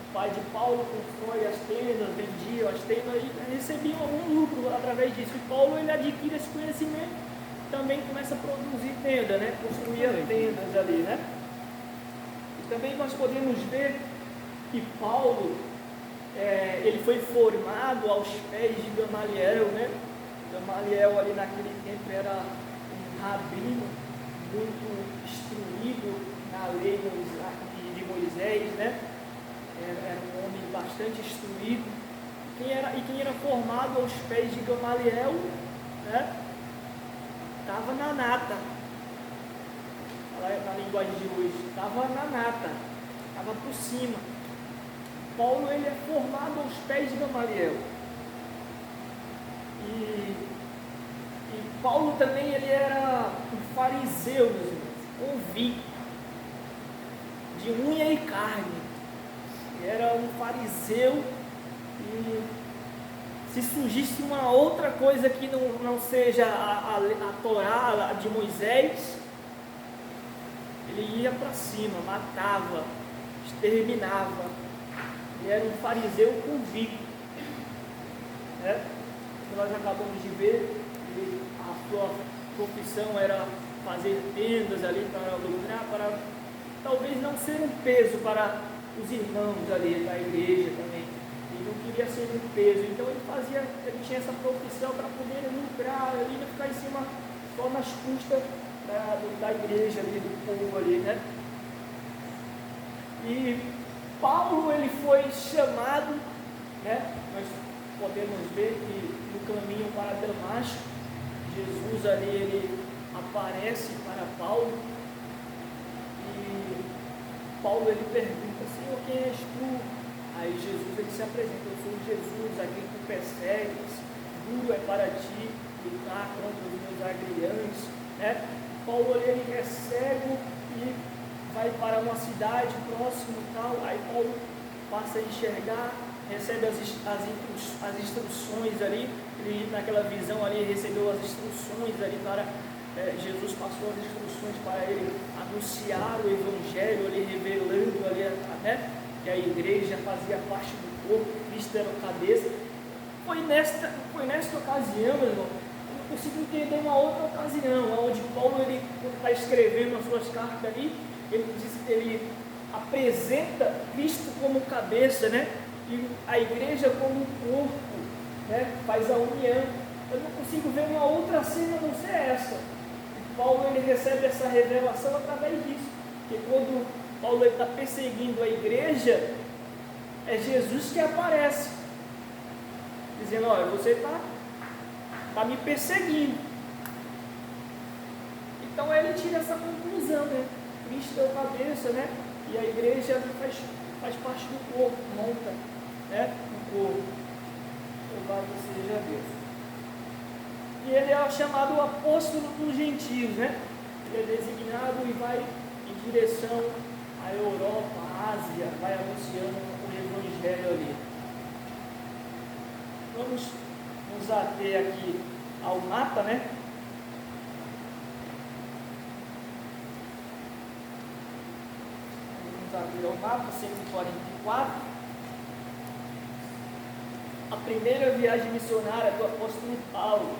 o pai de Paulo constrói as tendas, vendia as tendas e recebia algum lucro através disso. E Paulo ele adquire esse conhecimento, também começa a produzir tenda, né? Construía tendas ali, né? E também nós podemos ver que Paulo ele foi formado aos pés de Gamaliel, né? Gamaliel ali naquele tempo era um rabino muito instruído na lei de Moisés, né? Era um homem bastante instruído. Quem era formado aos pés de Gamaliel, né? Estava na nata. Na linguagem de hoje, estava na nata, estava por cima. Paulo ele é formado aos pés de Gamaliel. E Paulo também ele era um fariseu, meus irmãos, convicto, de unha e carne. Ele era um fariseu e se surgisse uma outra coisa que não seja a Torá de Moisés, ele ia para cima, matava, exterminava. Ele era um fariseu convicto, né? Nós acabamos de ver, a sua profissão era fazer tendas ali para lucrar, para talvez não ser um peso para os irmãos ali da igreja também. Ele não queria ser um peso, então ele tinha essa profissão para poder lucrar ali, não ficar em cima só nas custas da igreja ali, do povo ali, né? E Paulo, ele foi chamado, né? Nós podemos ver que no caminho para Damasco, Jesus ali, ele aparece para Paulo, e Paulo, ele pergunta: Senhor, quem és tu? Aí Jesus, ele se apresenta: eu sou Jesus, a quem tu persegues, duro é para ti lutar contra os meus agriães, né? Paulo, ele é cego e vai para uma cidade próxima e tal. Aí Paulo passa a enxergar, recebe as instruções ali, ele naquela visão ali recebeu as instruções ali para, Jesus passou as instruções para ele anunciar o Evangelho ali, revelando ali, né, que a igreja fazia parte do corpo, Cristo era o cabeça. Foi nesta ocasião, meu irmão, eu consigo entender uma outra ocasião, onde Paulo, ele, quando está escrevendo as suas cartas ali, ele apresenta Cristo como cabeça, né? E a igreja como corpo, né? Faz a união. Eu não consigo ver uma outra cena a não ser essa. E Paulo, ele recebe essa revelação através disso, porque quando Paulo está perseguindo a igreja, é Jesus que aparece, dizendo: olha, você está me perseguindo. Então ele tira essa conclusão, né? Cristo é o cabeça, né? E a igreja faz parte do corpo, monta, né, o corpo. Louvado seja Deus. E ele é chamado o apóstolo dos gentios, né? Ele é designado e vai em direção à Europa, à Ásia, vai anunciando o Evangelho ali. Vamos nos ater aqui ao mapa, né? Vamos ao mapa 144. A primeira viagem missionária do apóstolo Paulo.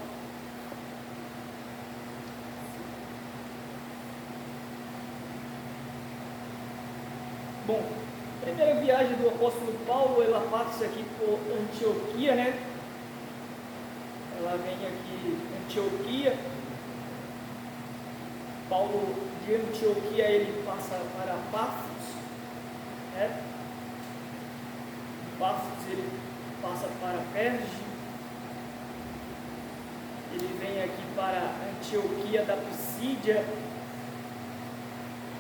Bom, a primeira viagem do apóstolo Paulo, ela passa aqui por Antioquia, né? Ela vem aqui em Antioquia. Paulo de Antioquia, ele passa para Pafos, né? Pafos, ele passa para Perge. Ele vem aqui para Antioquia da Pisídia.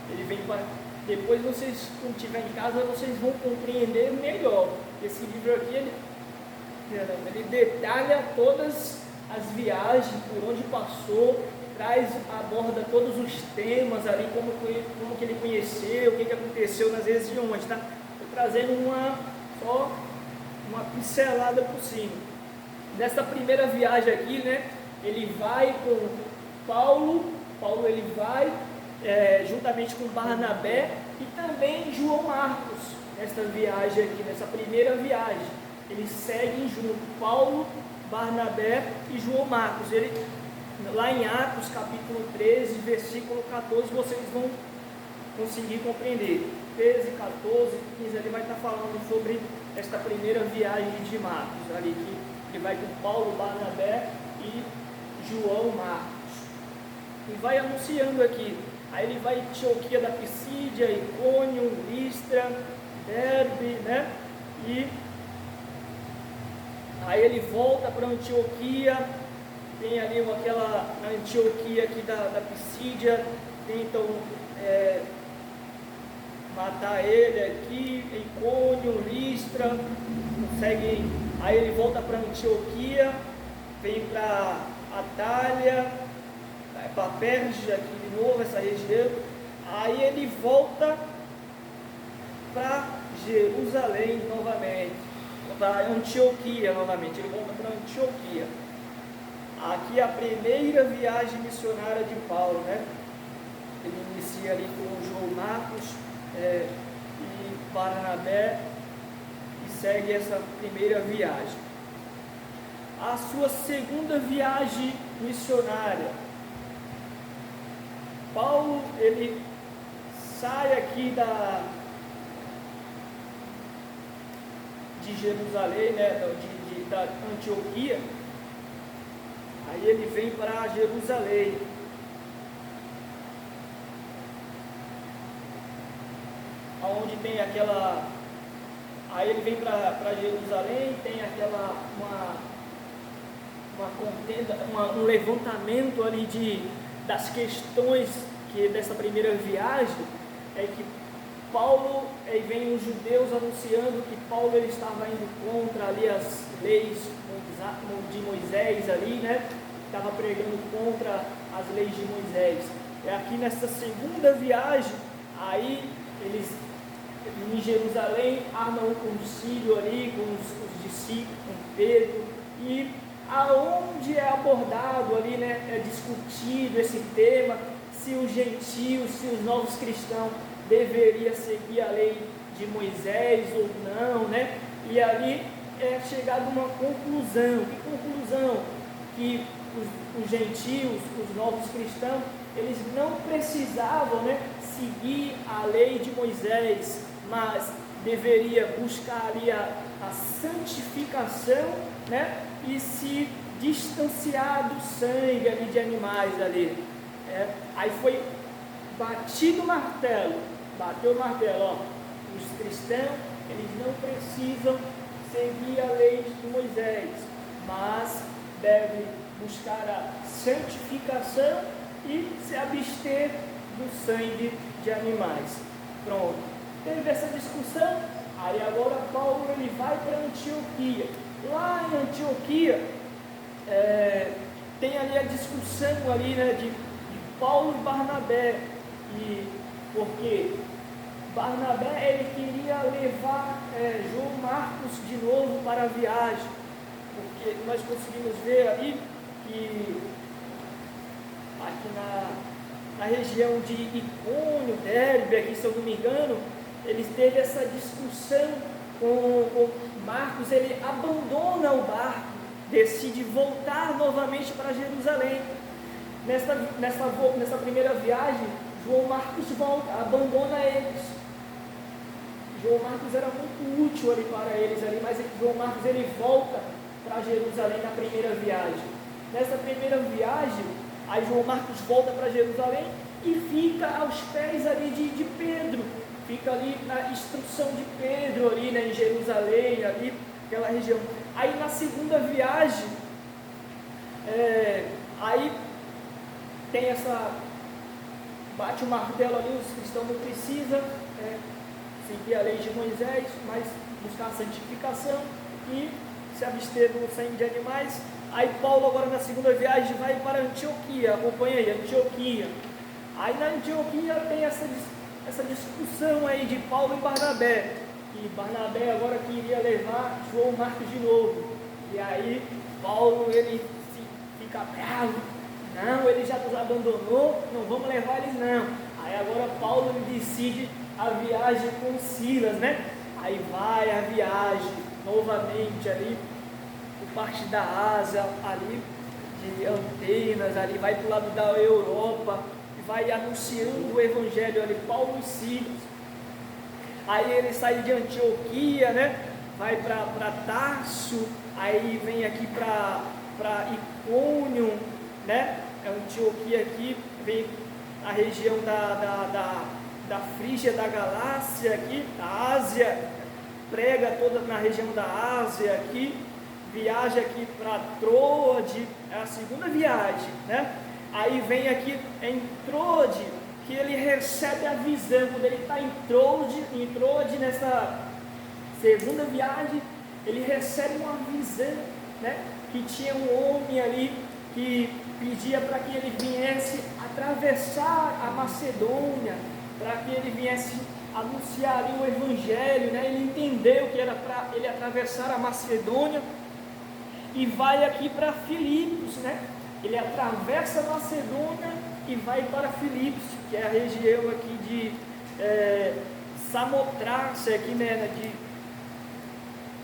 Ele vem para... Depois vocês, quando estiver em casa, vocês vão compreender melhor. Esse livro aqui, ele detalha todas as viagens, por onde passou, aborda todos os temas ali, como que ele conheceu, o que aconteceu nas regiões, tá? Estou trazendo só uma pincelada por cima. Nessa primeira viagem aqui, né, ele vai com Paulo, ele vai juntamente com Barnabé e também João Marcos, nessa viagem aqui, nessa primeira viagem. Eles seguem junto, Paulo, Barnabé e João Marcos. Lá em Atos, capítulo 13, versículo 14, vocês vão conseguir compreender. 13, 14, 15, ele vai estar falando sobre esta primeira viagem de Marcos, ali que ele vai com Paulo, Barnabé e João Marcos. E vai anunciando aqui. Aí ele vai em Antioquia da Pisídia, Icônio, Listra, Derbe, né? E aí ele volta para Antioquia. Tem ali aquela Antioquia aqui da Pisídia, tentam matar ele aqui, Icônio, Listra, conseguem. Aí ele volta para Antioquia, vem para Atália, para Perge aqui de novo, essa região. Aí ele volta para Jerusalém novamente, para Antioquia novamente, ele volta para Antioquia. Aqui é a primeira viagem missionária de Paulo, né? Ele inicia ali com João Marcos e Barnabé e segue essa primeira viagem. A sua segunda viagem missionária. Paulo, ele sai aqui de Jerusalém, né? Da Antioquia. Aí ele vem para Jerusalém. onde tem aquela... Aí ele vem para Jerusalém, tem aquela uma contenda, um levantamento ali das questões que dessa primeira viagem, é que Paulo, aí vem os judeus anunciando que Paulo ele estava indo contra ali as leis de Moisés ali, né? Estava pregando contra as leis de Moisés. É aqui nessa segunda viagem, aí eles em Jerusalém armam um concílio ali com os discípulos, com Pedro, e aonde é abordado ali, né? É discutido esse tema, se os gentios, se os novos cristãos deveria seguir a lei de Moisés ou não, né? E ali é chegado a uma conclusão. Que conclusão? Que os gentios, os novos cristãos, eles não precisavam, né, seguir a lei de Moisés, mas deveria buscar ali a santificação, né? E se distanciar do sangue ali de animais ali. Aí foi batido o martelo, bateu o martelo, ó, os cristãos, eles não precisam seguir a lei de Moisés, mas devem buscar a santificação e se abster do sangue de animais. Pronto, teve essa discussão, aí agora Paulo ele vai para Antioquia. Lá em Antioquia, tem ali a discussão ali, né, de Paulo e Barnabé, e porque Barnabé ele queria levar João Marcos de novo para a viagem, porque nós conseguimos ver ali que aqui na região de Icônio, Derbe, aqui se eu não me engano, eles teve essa discussão com Marcos, ele abandona o barco, decide voltar novamente para Jerusalém. Nessa primeira viagem, João Marcos volta, abandona eles. João Marcos era muito útil ali para eles, ali, mas João Marcos ele volta para Jerusalém na primeira viagem. Nessa primeira viagem, aí João Marcos volta para Jerusalém e fica aos pés ali de Pedro, fica ali na instrução de Pedro, ali, né, em Jerusalém, ali, aquela região. Aí na segunda viagem, aí tem essa, bate o martelo ali, os cristãos não precisam seguir a lei de Moisés, mas buscar a santificação e se abster do sangue de animais. Aí Paulo agora na segunda viagem vai para Antioquia, acompanha aí, Antioquia. Aí na Antioquia tem essa discussão aí de Paulo e Barnabé, que Barnabé agora queria levar João Marcos de novo, e aí Paulo ele fica bravo, não, ele já nos abandonou, não vamos levar eles não. Aí agora Paulo ele decide a viagem com Silas, né? Aí vai a viagem novamente ali por parte da Ásia, ali de Atenas, ali vai para o lado da Europa, e vai anunciando o evangelho ali, Paulo e Silas. Aí ele sai de Antioquia, né? Vai para Tarso, aí vem aqui para Icônio, né? Antioquia aqui, vem a região da Frígia, da Galácia aqui, da Ásia, prega toda na região da Ásia aqui, viaja aqui para Troade, é a segunda viagem, né? Aí vem aqui em Troade, que ele recebe a visão, quando ele está em Troade nessa segunda viagem, ele recebe uma visão, né? Que tinha um homem ali que pedia para que ele viesse atravessar a Macedônia, para que ele viesse anunciar ali o Evangelho, né? Ele entendeu que era para ele atravessar a Macedônia e vai aqui para Filipos, né? Ele atravessa a Macedônia e vai para Filipos, que é a região aqui de Samotrácia, aqui, né?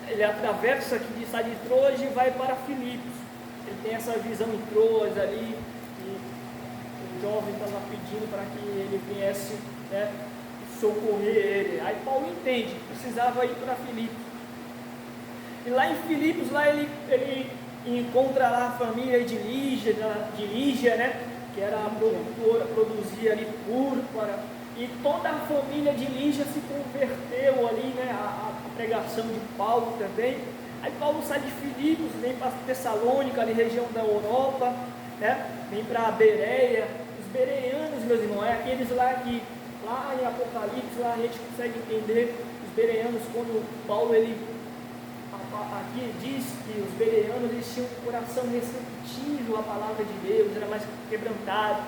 Ele atravessa aqui, sai de Troas e vai para Filipos. Ele tem essa visão em Troas ali, e o jovem estava pedindo para que ele viesse, né, socorrer ele. Aí Paulo entende, precisava ir para Filipos. E lá em Filipos, lá ele encontra lá a família de Lígia, né, que era a produtora, produzia ali púrpura, e toda a família de Lígia se converteu ali, né, a pregação de Paulo também. Aí Paulo sai de Filipos, vem para Tessalônica, ali região da Europa, né, vem para Bereia. Os bereanos, meus irmãos, é aqueles lá que, lá em Apocalipse, lá a gente consegue entender os bereanos, quando Paulo, ele aqui diz que os bereanos, eles tinham um coração receptivo à palavra de Deus, era mais quebrantado.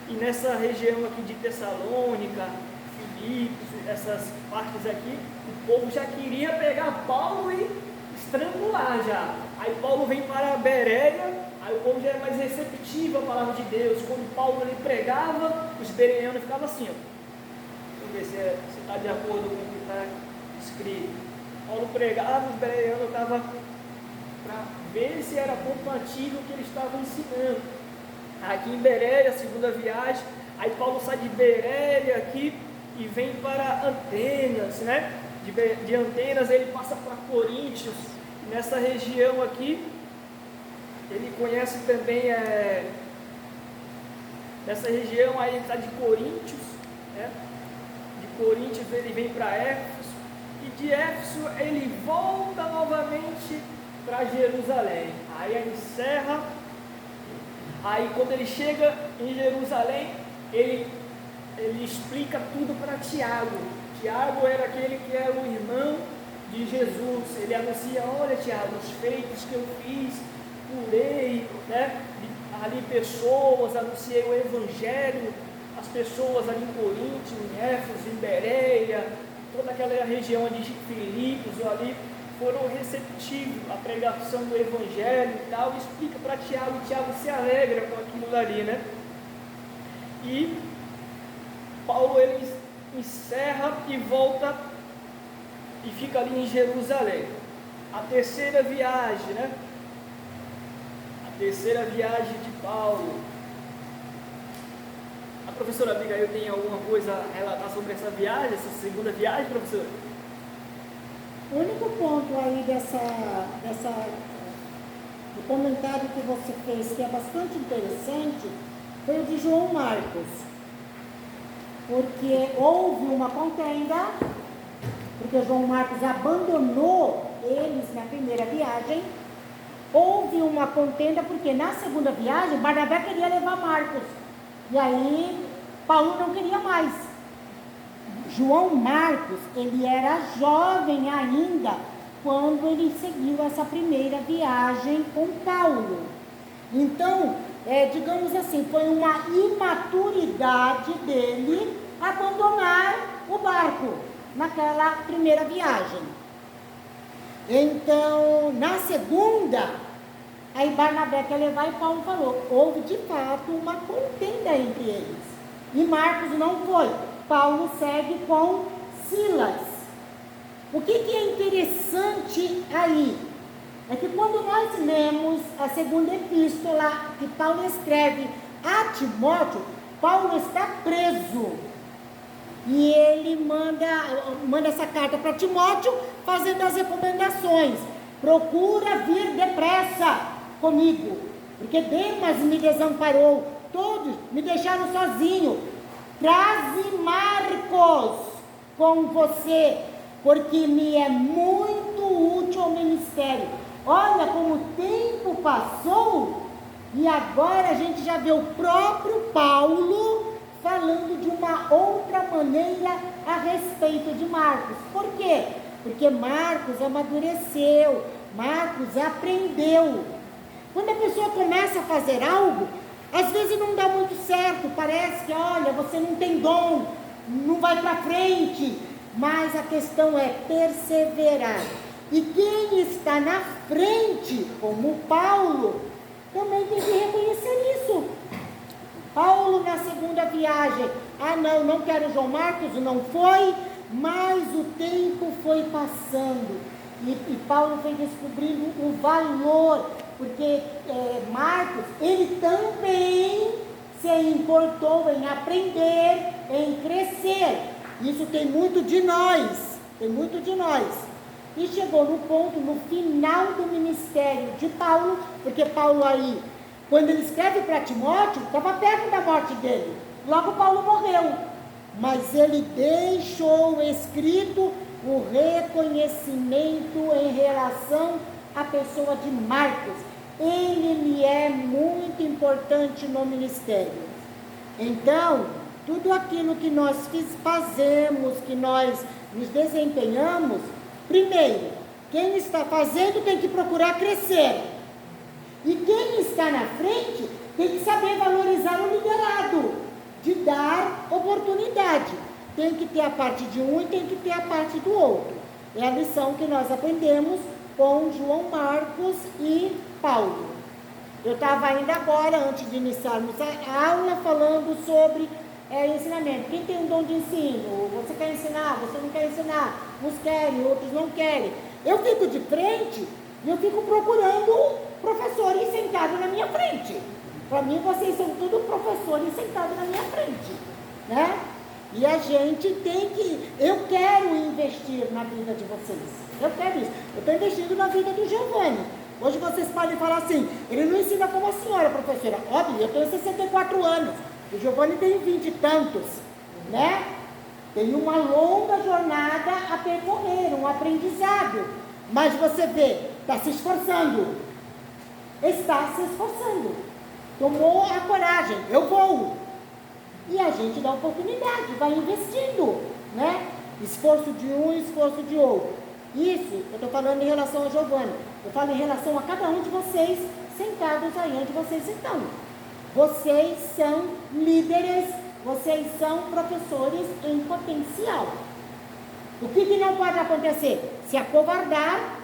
E nessa região aqui de Tessalônica, Filipos, essas partes aqui, o povo já queria pegar Paulo e estrangular já. Aí Paulo vem para Bereia, aí o povo já é mais receptivo à palavra de Deus. Quando Paulo ele pregava, os bereanos ficavam assim, ó. Deixa eu ver se está de acordo com o que está escrito. Paulo pregava, os bereanos estavam para ver se era compatível o que ele estava ensinando. Aqui em Bereia, segunda viagem, aí Paulo sai de Bereia aqui e vem para Atenas, né? De Atenas ele passa para Coríntios. Nessa região aqui, ele conhece também, nessa região aí ele está de Coríntios, né? De Coríntios ele vem para Éfeso, e de Éfeso ele volta novamente para Jerusalém. Aí ele encerra. Aí quando ele chega em Jerusalém, ele explica tudo para Tiago. Tiago era aquele que era o irmão de Jesus. Ele anuncia, olha Tiago, os feitos que eu fiz, curei, né, ali pessoas, anunciei o Evangelho, as pessoas ali em Coríntios, em Éfeso, em Bereia, toda aquela região de Filipos, ali, foram receptivos à pregação do Evangelho e tal, explica para Tiago, e Tiago se alegra com aquilo dali, né? E Paulo, ele encerra e volta e fica ali em Jerusalém. A terceira viagem, né? A terceira viagem de Paulo. A professora Abigail tem alguma coisa a relatar sobre essa viagem, essa segunda viagem, professora? O único ponto aí do comentário que você fez, que é bastante interessante, foi o de João Marcos. Porque houve uma contenda, porque João Marcos abandonou eles na primeira viagem. Houve uma contenda porque na segunda viagem Barnabé queria levar Marcos. E aí Paulo não queria mais. João Marcos, ele era jovem ainda quando ele seguiu essa primeira viagem com Paulo. Então, digamos assim, foi uma imaturidade dele abandonar o barco naquela primeira viagem. Então, na segunda, aí Barnabé quer levar e Paulo falou, houve de fato uma contenda entre eles. E Marcos não foi. Paulo segue com Silas. O que é interessante aí? É que quando nós lemos a segunda epístola que Paulo escreve a Timóteo, Paulo está preso. E ele manda essa carta para Timóteo, fazendo as recomendações. Procura vir depressa comigo, porque Demas me desamparou, todos me deixaram sozinho. Traze Marcos com você, porque me é muito útil ao ministério. Olha como o tempo passou e agora a gente já vê o próprio Paulo falando de uma outra maneira a respeito de Marcos. Por quê? Porque Marcos amadureceu, Marcos aprendeu. Quando a pessoa começa a fazer algo, às vezes não dá muito certo, parece que, olha, você não tem dom, não vai para frente, mas a questão é perseverar. E quem está na frente, como Paulo, também tem que reconhecer isso. Paulo na segunda viagem, não quero João Marcos, não foi, mas o tempo foi passando. E Paulo foi descobrindo o valor, porque Marcos, ele também se importou em aprender, em crescer. Isso tem muito de nós, E chegou no ponto, no final do ministério de Paulo, porque Paulo aí, quando ele escreve para Timóteo, estava perto da morte dele. Logo Paulo morreu. mas ele deixou escrito o reconhecimento em relação à pessoa de Marcos. Ele me é muito importante no ministério. Então, tudo aquilo que nós fazemos, que nós nos desempenhamos, primeiro, quem está fazendo tem que procurar crescer. E quem está na frente tem que saber valorizar o liderado, de dar oportunidade. Tem que ter a parte de um e tem que ter a parte do outro. É a lição que nós aprendemos com João Marcos e Paulo. Eu estava ainda agora, antes de iniciarmos a aula, falando sobre ensinamento. Quem tem um dom de ensino? Você quer ensinar? Você não quer ensinar? Uns querem, outros não querem. Eu fico de frente e eu fico procurando professores sentados na minha frente. Para mim, vocês são todos professores sentados na minha frente, né? E a gente tem que... Eu quero investir na vida de vocês. Eu quero isso. Eu estou investindo na vida do Giovanni. Hoje vocês podem falar assim, ele não ensina como a senhora, professora. Óbvio, eu tenho 64 anos. O Giovanni tem 20 e tantos, né? Tem uma longa jornada a percorrer, um aprendizado. Mas você vê, está se esforçando. Está se esforçando. Tomou a coragem, eu vou. E a gente dá oportunidade, vai investindo, né? Esforço de um, esforço de outro. Isso, eu estou falando em relação a Giovanni. Eu falo em relação a cada um de vocês sentados aí onde vocês estão. Vocês são líderes, vocês são professores em potencial. O que não pode acontecer? Se acovardar,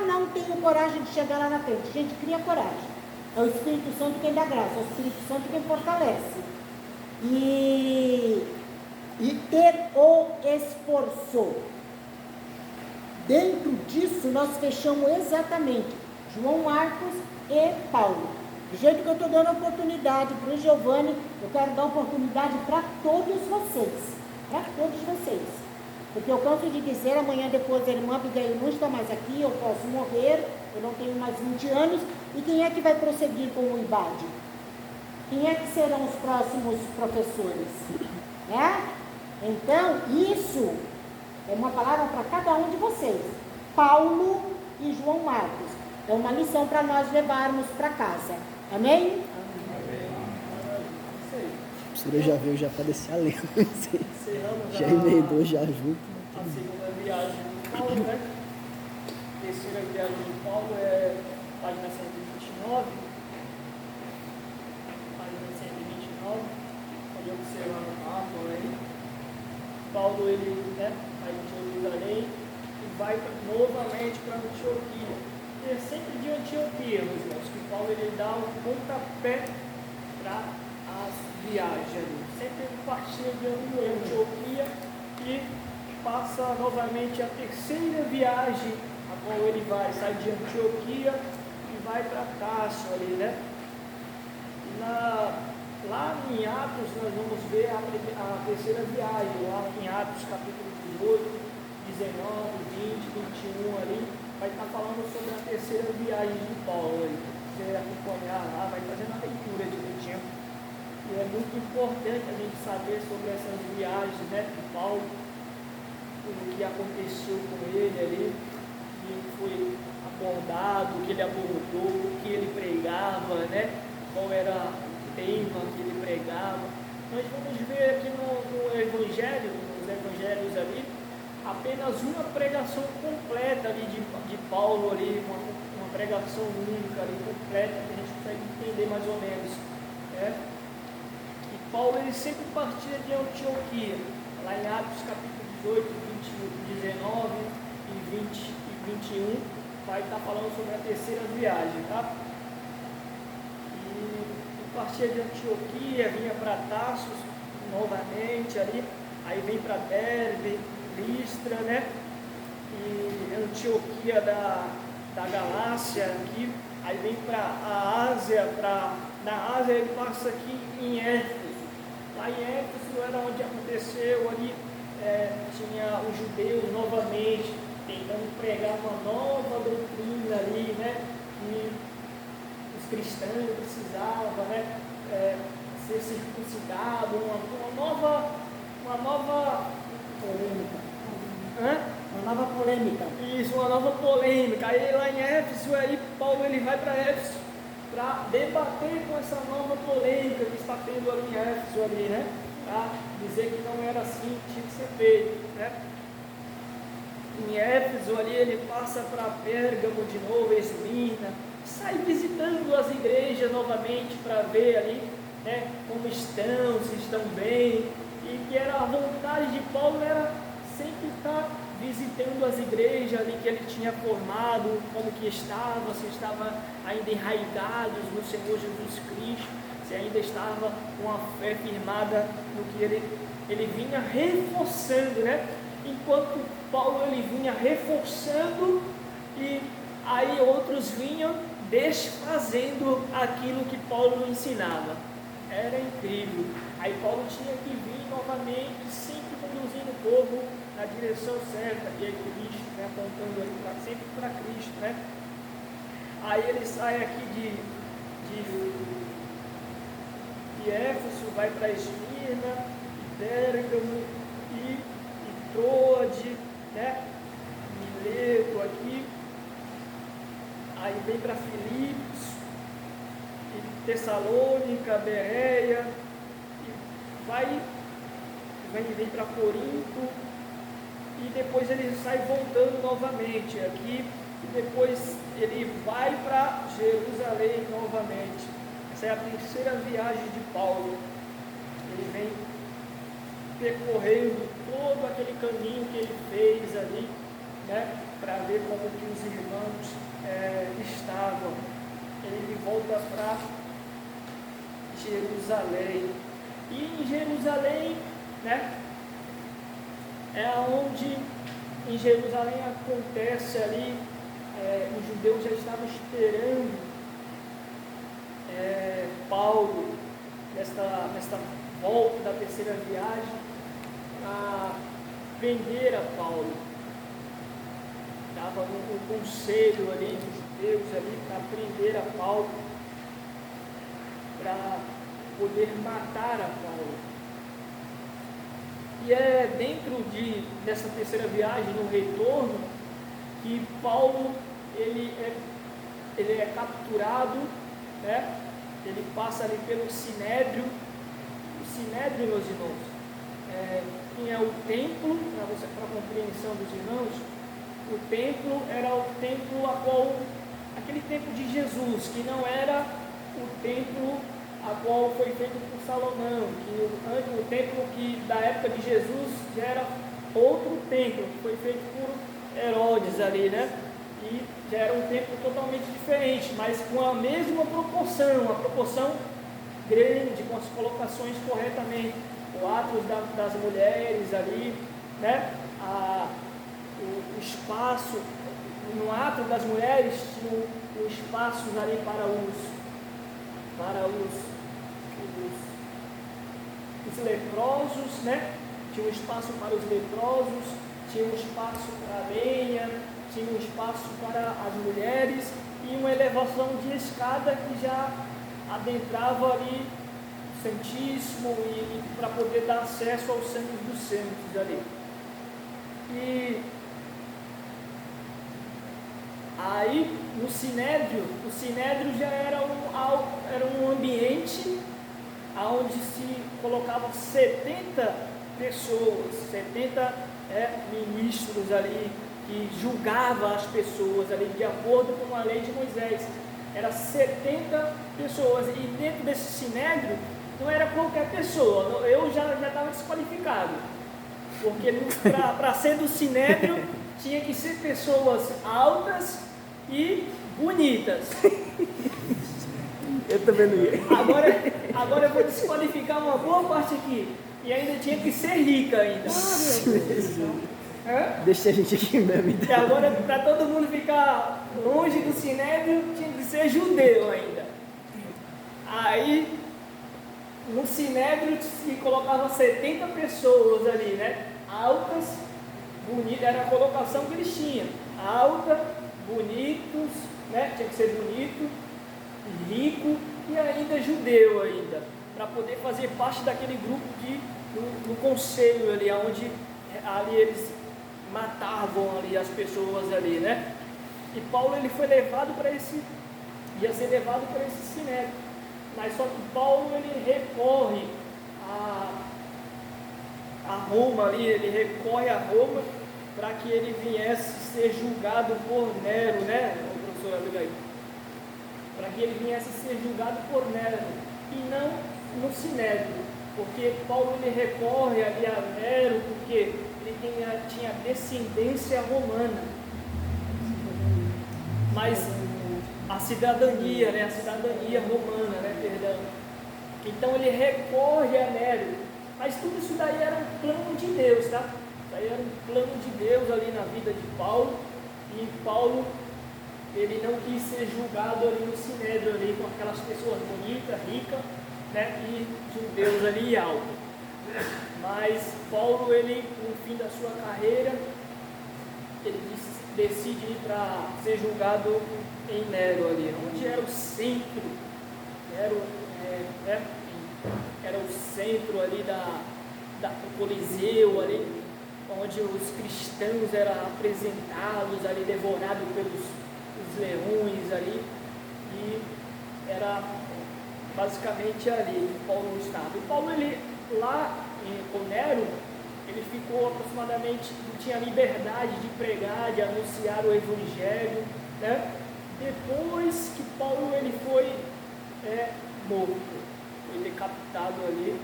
não tenho coragem de chegar lá na frente. Gente, cria coragem. É o Espírito Santo quem dá graça, é o Espírito Santo quem fortalece. E ter o esforço. Dentro disso, nós fechamos exatamente João Marcos e Paulo. Do jeito que eu estou dando oportunidade para o Giovanni, eu quero dar oportunidade para todos vocês. Para todos vocês. Porque eu canso de dizer, amanhã depois a irmã Abigail não está mais aqui, eu posso morrer, eu não tenho mais 20 anos, e quem é que vai prosseguir com o IBAD? Quem é que serão os próximos professores? Né? Então, isso é uma palavra para cada um de vocês. Paulo e João Marcos. É uma lição para nós levarmos para casa. Amém? A professora já veio, já parecia a lenda. Encerramos Já emendou, já junto. a segunda viagem de Paulo, né? Terceira viagem de Paulo é página 129. Página 129. Pode observar no mapa aí. Paulo, ele, né, vai de Jerusalém e vai novamente para Antioquia. É sempre de Antioquia, meus irmãos, que Paulo ele dá um pontapé para as viagens. Sempre partia de Antioquia e passa novamente a terceira viagem, a qual ele vai, sai de Antioquia e vai para Tarso ali, né? Lá em Atos nós vamos ver a terceira viagem, lá em Atos capítulo 18, 19, 20, 21 ali, vai estar falando sobre a terceira viagem de Paulo aí. Se você acompanhar lá, vai fazendo a leitura direitinho. E é muito importante a gente saber sobre essas viagens, né, de Paulo, o que aconteceu com ele ali, que foi abordado, o que ele abordou, o que ele pregava, né, qual era o tema que ele pregava. Nós vamos ver aqui no Evangelho, nos Evangelhos ali, apenas uma pregação completa ali de Paulo ali, uma pregação única ali, completa, que a gente consegue entender mais ou menos, né? E Paulo ele sempre partia de Antioquia, lá em Atos capítulo 18, 19 e 20 e 21, vai estar falando sobre a terceira viagem, tá? E partia de Antioquia, vinha para Tarsus novamente ali, aí vem para Derbe, Listra, né? E Antioquia da Galácia aqui, aí vem para a Ásia, na Ásia ele passa aqui em Éfeso. Lá em Éfeso era onde aconteceu ali, tinha os judeus novamente tentando pregar uma nova doutrina ali, né? E os cristãos precisavam, né? Ser circuncidados, uma uma nova... Polêmica. Hã? Uma nova polêmica. Isso, uma nova polêmica. Aí lá em Éfeso, aí Paulo ele vai para Éfeso para debater com essa nova polêmica que está tendo ali em Éfeso, ali, né? Para dizer que não era assim que tinha que ser feito, né? Em Éfeso ali ele passa para Pérgamo de novo, Esmirna, sai visitando as igrejas novamente para ver ali, né, como estão, se estão bem, e que era a vontade de Paulo era sempre estar visitando as igrejas ali que ele tinha formado, como que estava, se estava ainda enraizados no Senhor Jesus Cristo, se ainda estava com a fé firmada no que ele vinha reforçando, né? Enquanto Paulo ele vinha reforçando e aí outros vinham desfazendo aquilo que Paulo ensinava. Era incrível. Aí Paulo tinha que vir novamente, sempre conduzindo o povo na direção certa, que é Cristo, né? Apontando ali sempre para Cristo, né? Aí ele sai aqui de Éfeso, vai para Esmirna, Pérgamo e Troade, né? Mileto aqui, aí vem para Filipos, e Tessalônica, Bereia, e vem para Corinto, e depois ele sai voltando novamente aqui, e depois ele vai para Jerusalém novamente. Essa é a terceira viagem de Paulo. Ele vem percorrendo todo aquele caminho que ele fez ali, né, para ver como que os irmãos estavam. Ele volta para Jerusalém, e em Jerusalém, né, é onde em Jerusalém acontece ali, os judeus já estavam esperando Paulo nesta volta da terceira viagem a prender a Paulo. Estava no conselho ali dos judeus ali para prender a Paulo, para poder matar a Paulo. E é dentro dessa terceira viagem, no retorno, que Paulo ele é capturado, né? Ele passa ali pelo Sinédrio. O Sinédrio, meus irmãos, tinha o templo, para a compreensão dos irmãos, o templo era o templo aquele templo de Jesus, que não era o templo a qual foi feito por Salomão, que o templo que da época de Jesus já era outro templo, que foi feito por Herodes ali, né? E já era um templo totalmente diferente, mas com a mesma proporção, uma proporção grande, com as colocações corretamente, o ato das mulheres ali, né? O espaço, no ato das mulheres tinha o espaço ali para os leprosos, né? Tinha um espaço para os leprosos, tinha um espaço para a lenha, tinha um espaço para as mulheres e uma elevação de escada que já adentrava ali o Santíssimo e para poder dar acesso aos Santos dos Santos ali. E aí no Sinédrio, o Sinédrio já era um ambiente onde se colocavam 70 pessoas, 70 ministros ali, que julgavam as pessoas ali de acordo com a lei de Moisés. Era 70 pessoas, e dentro desse Sinédrio não era qualquer pessoa. Eu já estava desqualificado, porque para ser do Sinédrio tinha que ser pessoas altas e bonitas. Eu também não ia. Agora eu vou desqualificar uma boa parte aqui. E ainda tinha que ser rica ainda. Deixa a gente aqui mesmo. E agora, para todo mundo ficar longe do Sinédrio, tinha que ser judeu ainda. Aí, no Sinédrio se colocava 70 pessoas ali, né? Altas, bonitas, era a colocação que eles tinham. Alta, bonitos, né? Tinha que ser bonito, rico e ainda judeu ainda, para poder fazer parte daquele grupo de no conselho ali, onde ali eles matavam ali as pessoas ali, né? E Paulo ele foi levado para ia ser levado para esse sinédrio, mas só que Paulo ele recorre a Roma ali, ele recorre a Roma para que ele viesse ser julgado por Nero, né, professor Abigail? Para que ele viesse ser julgado por Nero e não no sinédrio, porque Paulo ele recorre ali a Nero porque ele tinha descendência romana, mas a cidadania, né, a cidadania romana, né, perdão. Então ele recorre a Nero, mas tudo isso daí era um plano de Deus, tá? Isso aí era um plano de Deus ali na vida de Paulo, e Paulo ele não quis ser julgado ali no sinédrio ali com aquelas pessoas bonitas, ricas, né, e judeus ali alto. Mas Paulo ele no fim da sua carreira ele decide ir para ser julgado em Nero ali, onde era o centro, era o centro ali do Coliseu ali, onde os cristãos eram apresentados ali, devorados pelos os leões ali, e era basicamente ali que Paulo estava. E Paulo ele lá com Nero, ele ficou aproximadamente, tinha liberdade de pregar, de anunciar o evangelho, né? Depois que Paulo ele foi morto, foi decapitado ali,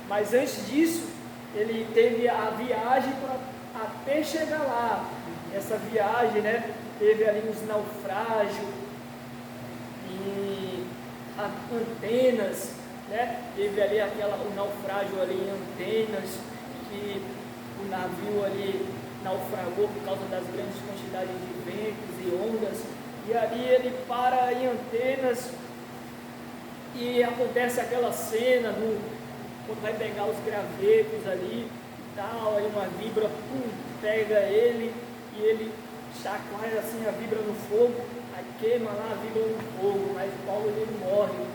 mas antes disso, ele teve a viagem até chegar lá. Essa viagem, né, teve ali uns naufrágios e Antenas, né? Teve ali o naufrágio ali em Antenas, que o navio ali naufragou por causa das grandes quantidades de ventos e ondas, e ali ele para em Antenas e acontece aquela cena quando vai pegar os gravetos ali e tal, aí uma vibra pega ele e ele chacoalha assim a vibra no fogo, aí queima lá a vibra no fogo, mas Paulo ele morre.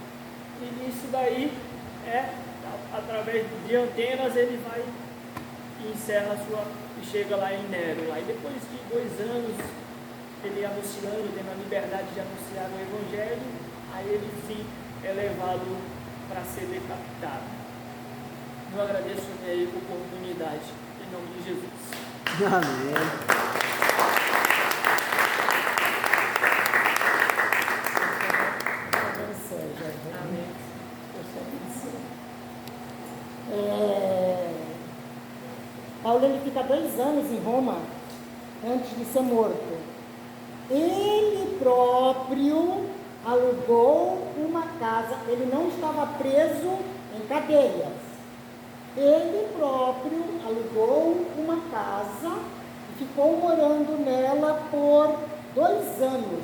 E nisso daí, através de Antenas, ele vai e encerra e chega lá em Nero. Aí depois de 2 anos, ele anunciando, tendo a liberdade de anunciar o Evangelho, aí ele sim é levado para ser decapitado. Eu agradeço aí a oportunidade, em nome de Jesus. Amém. Paulo ele fica 2 anos em Roma antes de ser morto. Ele próprio alugou uma casa, ele não estava preso em cadeias. Ele próprio alugou uma casa e ficou morando nela por 2 anos.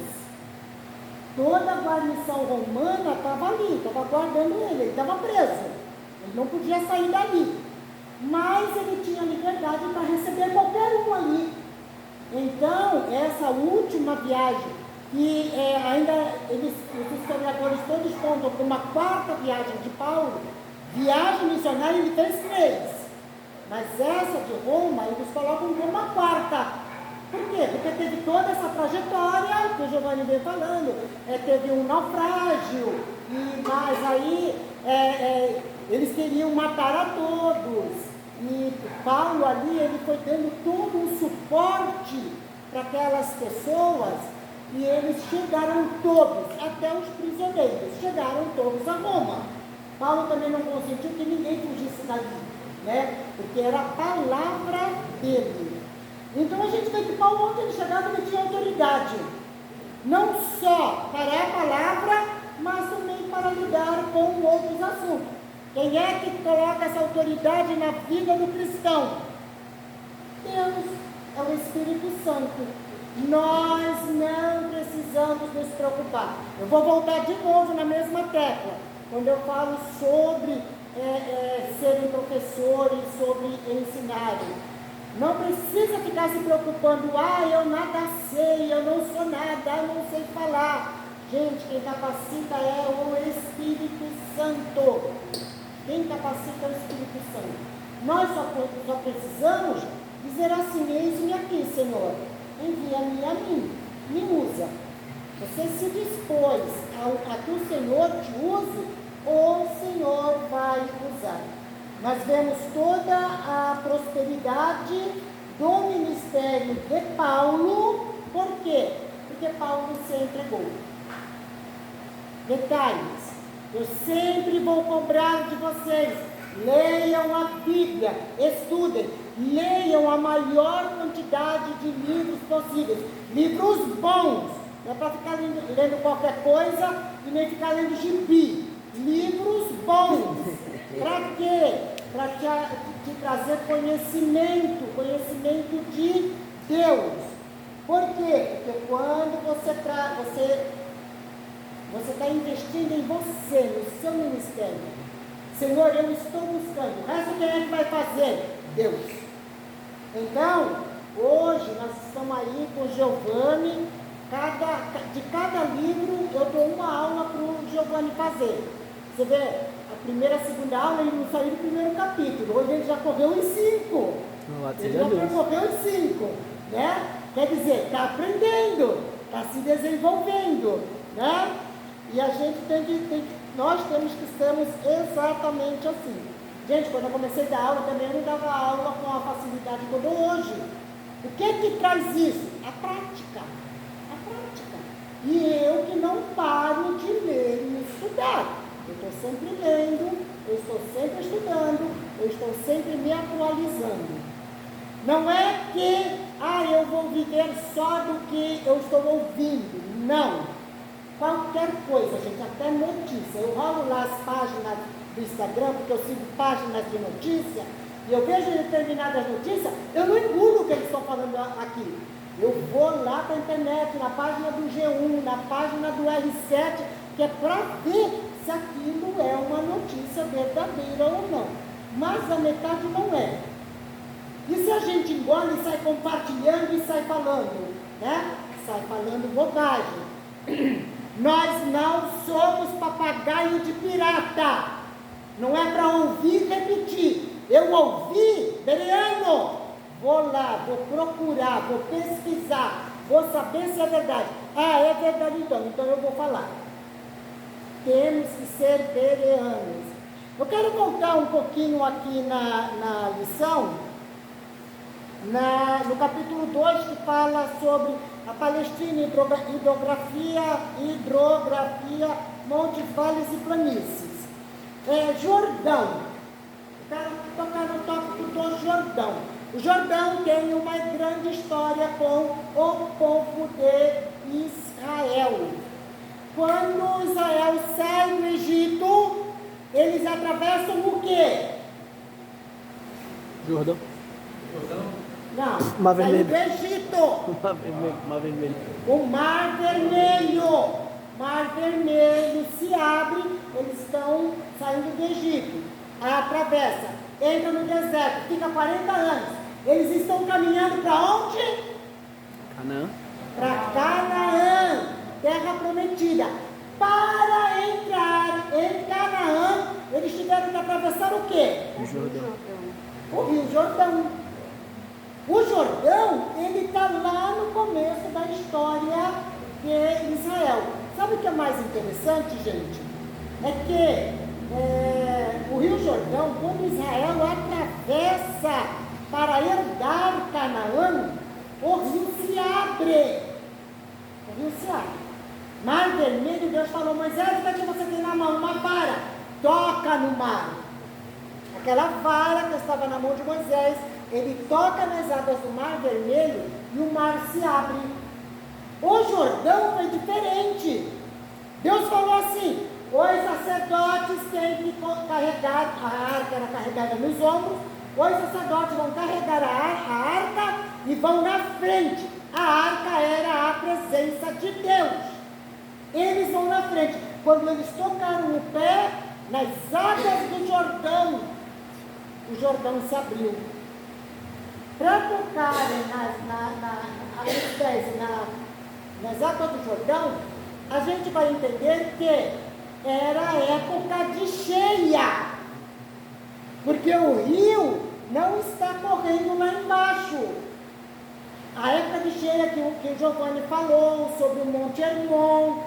Toda a guarnição romana estava ali, estava guardando ele estava preso. Ele não podia sair dali. Mas ele tinha liberdade para receber qualquer um ali. Então, essa última viagem, que ainda os historiadores todos contam como uma 4ª viagem de Paulo, viagem missionária ele fez 3. Mas essa de Roma, eles colocam como uma 4ª. Por quê? Porque teve toda essa trajetória que o Giovanni veio falando, teve um naufrágio, mas aí eles queriam matar a todos. E Paulo ali, ele foi dando todo um suporte para aquelas pessoas, e eles chegaram todos, até os prisioneiros, chegaram todos a Roma. Paulo também não consentiu que ninguém fugisse dali, né? Porque era a palavra dele. Então a gente vê que Paulo, onde ele chegava, ele tinha autoridade, não só para a palavra, mas também para lidar com outros assuntos. Quem é que coloca essa autoridade na vida do cristão? Deus, é o Espírito Santo. Nós não precisamos nos preocupar. Eu vou voltar de novo na mesma tecla, quando eu falo sobre serem professores, sobre ensinarem. Não precisa ficar se preocupando, eu nada sei, eu não sou nada, eu não sei falar. Gente, quem capacita é o Espírito Santo. Quem capacita o Espírito Santo. Nós só precisamos dizer assim: eis-me aqui, Senhor, envia-me a mim, me usa. Você se dispôs a que o Senhor te use, o Senhor vai usar. Nós vemos toda a prosperidade do ministério de Paulo. Por quê? Porque Paulo se entregou. Detalhes: eu sempre vou cobrar de vocês, leiam a Bíblia, estudem, leiam a maior quantidade de livros possíveis, livros bons, não é para ficar lendo qualquer coisa e nem ficar lendo gibi, livros bons. Para quê? Para te trazer conhecimento de Deus. Por quê? Porque quando você está investindo em você, no seu ministério, Senhor, eu estou buscando, o resto quem é que vai fazer? Deus. Então, hoje nós estamos aí com o Giovanni, de cada livro eu dou uma aula para o Giovanni fazer. Você vê, a primeira, a segunda aula ele não saiu do primeiro capítulo, hoje ele já correu em 5. Ele já correu em 5, né? Quer dizer, está aprendendo, está se desenvolvendo, né? E a gente nós temos que sermos exatamente assim. Gente, quando eu comecei a dar aula, também eu não dava aula com a facilidade que eu dou hoje. O que traz isso? A prática. A prática. E eu que não paro de ler e estudar. Eu estou sempre lendo, eu estou sempre estudando, eu estou sempre me atualizando. Não é que, eu vou viver só do que eu estou ouvindo. Não. Qualquer coisa, gente, até notícia. Eu rolo lá as páginas do Instagram, porque eu sigo páginas de notícia, e eu vejo determinadas notícias, eu não engulo o que eles estão falando aqui. Eu vou lá para a internet, na página do G1, na página do R7, que é para ver se aquilo é uma notícia verdadeira ou não. Mas a metade não é. E se a gente engole e sai compartilhando e sai falando, né? Sai falando bobagem. Nós não somos papagaio de pirata. Não é para ouvir e repetir. Eu ouvi, Bereano, vou lá, vou procurar, vou pesquisar, vou saber se é verdade. É verdade então eu vou falar. Temos que ser bereanos. Eu quero voltar um pouquinho aqui na lição, no capítulo 2, que fala sobre a Palestina, hidrografia, montes, vales e planícies. Jordão. Quero tocar no tópico do Jordão. O Jordão tem uma grande história com o povo de Israel. Quando Israel sai do Egito, eles atravessam o quê? Jordão. Não, Mar saiu Vermelho. do Egito. Mar Vermelho. O Mar Vermelho. Mar Vermelho se abre, eles estão saindo do Egito. Atravessa, entra no deserto, fica 40 anos. Eles estão caminhando para onde? Canaã. Para Canaã, terra prometida. Para entrar em Canaã, eles tiveram que atravessar o quê? O Jordão. O Rio Jordão. O Jordão, ele está lá no começo da história de Israel. Sabe o que é mais interessante, gente? É que o Rio Jordão, quando Israel atravessa para herdar Canaã, o rio se abre. O rio se abre. Mar Vermelho, Deus falou: Moisés, o que você tem na mão? Uma vara. Toca no mar. Aquela vara que estava na mão de Moisés, ele toca nas águas do Mar Vermelho e o mar se abre. O Jordão foi diferente. Deus falou assim: os sacerdotes têm que carregar, a arca era carregada nos ombros, os sacerdotes vão carregar a arca e vão na frente. A arca era a presença de Deus. Eles vão na frente. Quando eles tocaram o pé nas águas do Jordão, o Jordão se abriu. Para tocarem os pés nas águas do Jordão, a gente vai entender que era a época de cheia. Porque o rio não está correndo lá embaixo. A época de cheia que o Giovanni falou sobre o Monte Hermon,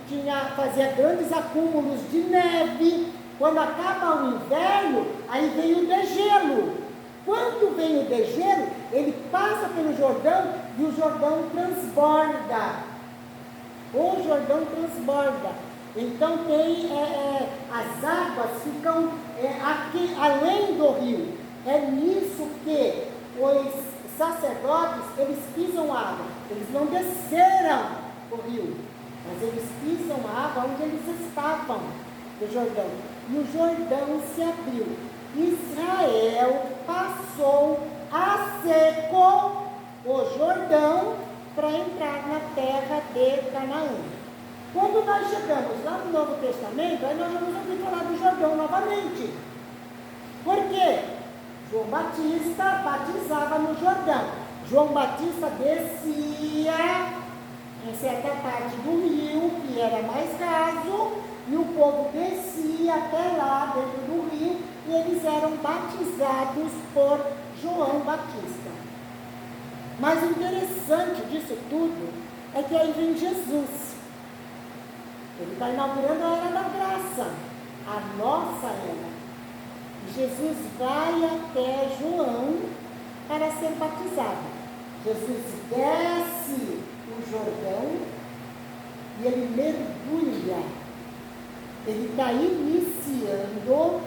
que fazia grandes acúmulos de neve. Quando acaba o inverno, aí vem o degelo. Quando vem o degelo, ele passa pelo Jordão e o Jordão transborda. O Jordão transborda. Então as águas ficam aqui, além do rio. É nisso que os sacerdotes, eles pisam água. Eles não desceram o rio, mas eles pisam a água onde eles estavam, do Jordão. E o Jordão se abriu. Israel passou a seco o Jordão para entrar na terra de Canaã. Quando nós chegamos lá no Novo Testamento, aí nós vamos ouvir falar do Jordão novamente. Por quê? João Batista batizava no Jordão. João Batista descia em certa parte do rio, que era mais raso, e o povo descia até lá dentro do rio, e eles eram batizados por João Batista. Mas o interessante disso tudo é que aí vem Jesus. Ele está inaugurando a era da graça, a nossa era. Jesus vai até João para ser batizado. Jesus desce o Jordão e ele mergulha. Ele está iniciando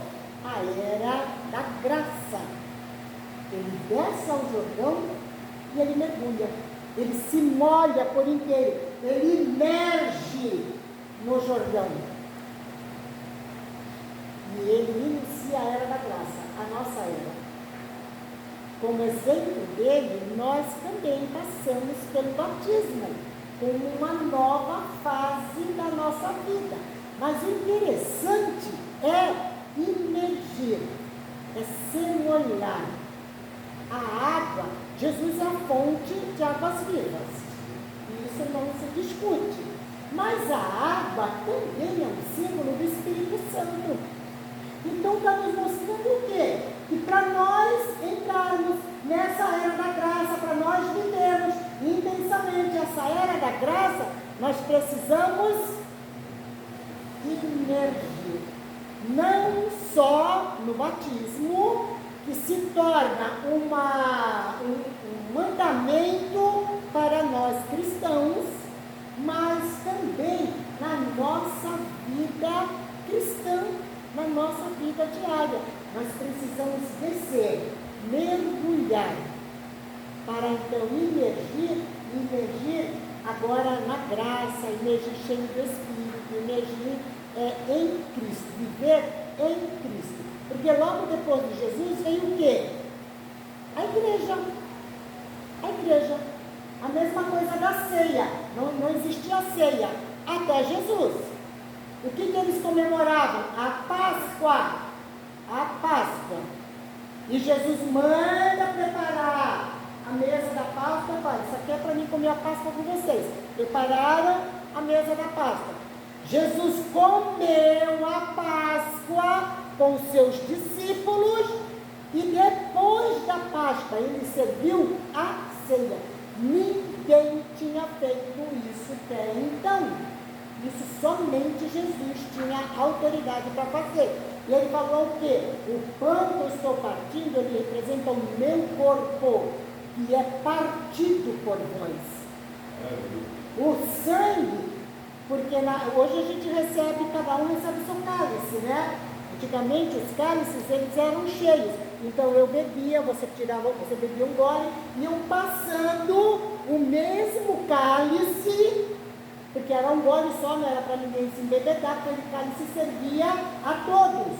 a era da graça. Ele desce ao Jordão e ele mergulha. Ele se molha por inteiro. Ele imerge no Jordão. E ele inicia a era da graça, a nossa era. Como exemplo dele, nós também passamos pelo batismo, como uma nova fase da nossa vida. Mas o interessante é imergir, é se molhar. A água, Jesus é a fonte de águas vivas. Isso não se discute. Mas a água também é um símbolo do Espírito Santo. Então está nos mostrando o quê? Que para nós entrarmos nessa era da graça, para nós vivermos intensamente essa era da graça, nós precisamos imergir. Não só no batismo, que se torna um mandamento para nós cristãos, mas também na nossa vida cristã, na nossa vida diária. Nós precisamos descer, mergulhar, para então imergir agora na graça, imergir cheio do Espírito, imergir em Cristo, viver em Cristo. Porque logo depois de Jesus veio o quê? A igreja. A igreja. A mesma coisa da ceia. Não existia ceia até Jesus. O que eles comemoravam? A Páscoa. A Páscoa. E Jesus manda preparar a mesa da Páscoa. Pai, isso aqui é para mim comer a Páscoa com vocês. Prepararam a mesa da Páscoa. Jesus comeu a Páscoa com seus discípulos e depois da Páscoa ele serviu a ceia. Ninguém tinha feito isso até então. Isso somente Jesus tinha autoridade para fazer. E ele falou o quê? O pão que eu estou partindo, ele representa o meu corpo, que é partido por vós. O sangue, porque hoje a gente recebe, cada um recebe o seu cálice, né? Antigamente os cálices, eles eram cheios. Então eu bebia, você bebia um gole, iam passando o mesmo cálice, porque era um gole só, não era para ninguém se embebedar, porque aquele cálice servia a todos.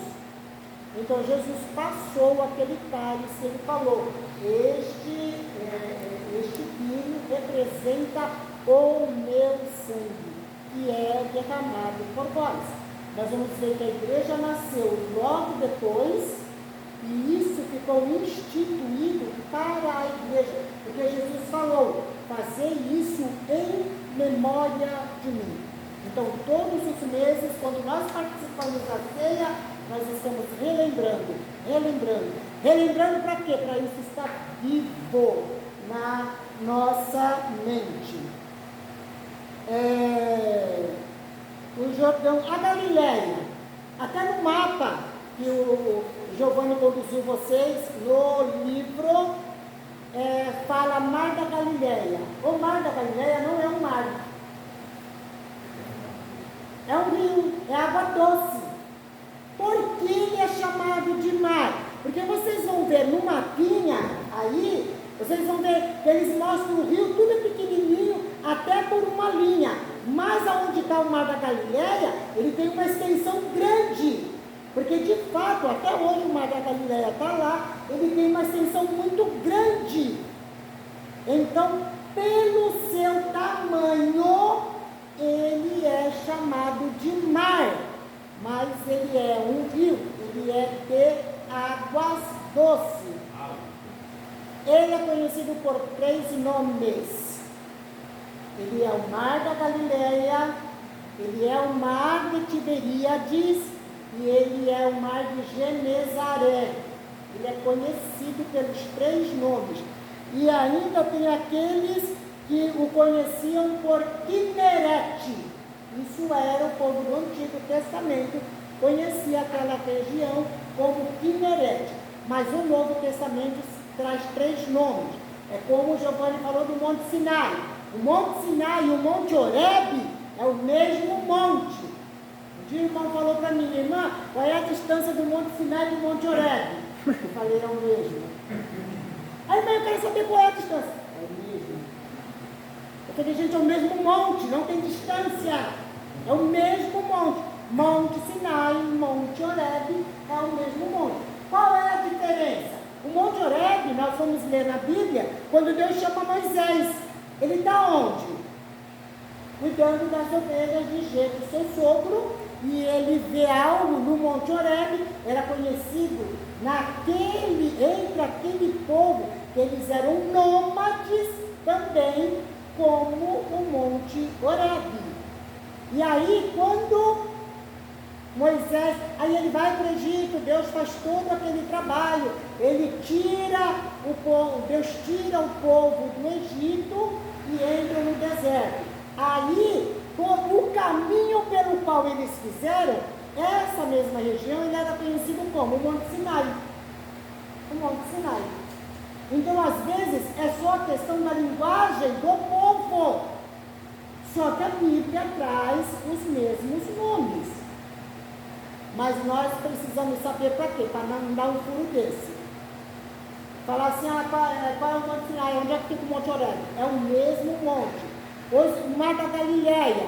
Então Jesus passou aquele cálice, ele falou, este vinho representa o meu sangue, que é derramado por vós. Nós vamos ver que a igreja nasceu logo depois, e isso ficou instituído para a igreja, porque Jesus falou, fazei isso em memória de mim. Então, todos os meses, quando nós participamos participamos da ceia, nós estamos relembrando. Relembrando para quê? Para isso estar vivo na nossa mente. O Jordão, a Galileia, até no mapa que o Giovanni conduziu vocês, no livro, fala Mar da Galileia. O Mar da Galileia não é um mar. É um rio, é água doce. Por que ele é chamado de mar? Porque vocês vão ver no mapinha aí, vocês vão ver que eles mostram o rio, tudo é pequenininho, até por uma linha. Mas aonde está o Mar da Galileia, ele tem uma extensão grande. Porque de fato, até hoje o Mar da Galileia está lá, ele tem uma extensão muito grande. Então, pelo seu tamanho, ele é chamado de mar. Mas ele é um rio, ele é de águas doces. Ele é conhecido por 3 nomes. Ele é o Mar da Galileia, ele é o Mar de Tiberíades e ele é o Mar de Genezaré. Ele é conhecido pelos 3 nomes. E ainda tem aqueles que o conheciam por Quinerete. Isso era o povo do Antigo Testamento, conhecia aquela região como Quinerete. Mas o Novo Testamento traz 3 nomes. É como o Giovanni falou do Monte Sinai. O Monte Sinai e o Monte Horebe é o mesmo monte. Um dia o irmão falou para mim, irmã, qual é a distância do Monte Sinai e do Monte Horebe? Eu falei, é o mesmo. Aí, irmã, eu quero saber qual é a distância. É o mesmo. Eu falei, gente, é o mesmo monte, não tem distância. É o mesmo monte. Monte Sinai, Monte Horebe é o mesmo monte. Qual é a diferença? O Monte Horebe, nós vamos ler na Bíblia, quando Deus chama Moisés. Ele está onde? Cuidando das ovelhas de Jetro, seu sogro, e ele vê algo no Monte Horebe. Era conhecido entre aquele povo, que eles eram nômades também, como o Monte Horebe. E aí, quando Moisés, aí ele vai para o Egito, Deus faz todo aquele trabalho, Deus tira o povo do Egito e entra no deserto. Aí, o caminho pelo qual eles fizeram, essa mesma região, ele era conhecido como o Monte Sinai. O Monte Sinai. Então, às vezes, é só a questão da linguagem do povo. Só que a Bíblia traz os mesmos nomes. Mas nós precisamos saber para quê? Para não dar um furo desse. Falar assim, qual é o Monte Sinai? Onde é que fica o Monte Horebe? É o mesmo monte. O Mar da Galileia,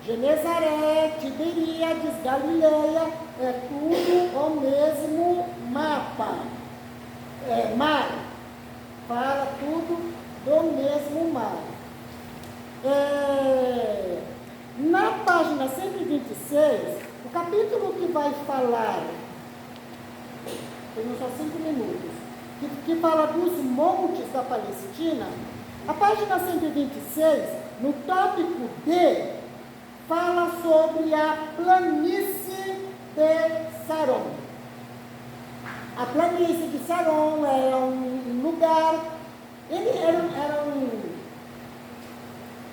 Genezaré, Tiberíades, Galileia, é tudo o mesmo mapa. Mar. Fala tudo do mesmo mar. Na página 126, o capítulo que vai falar, tem só 5 minutos, que fala dos montes da Palestina, a página 126, no tópico D, fala sobre a planície de Saron. A planície de Saron é um lugar,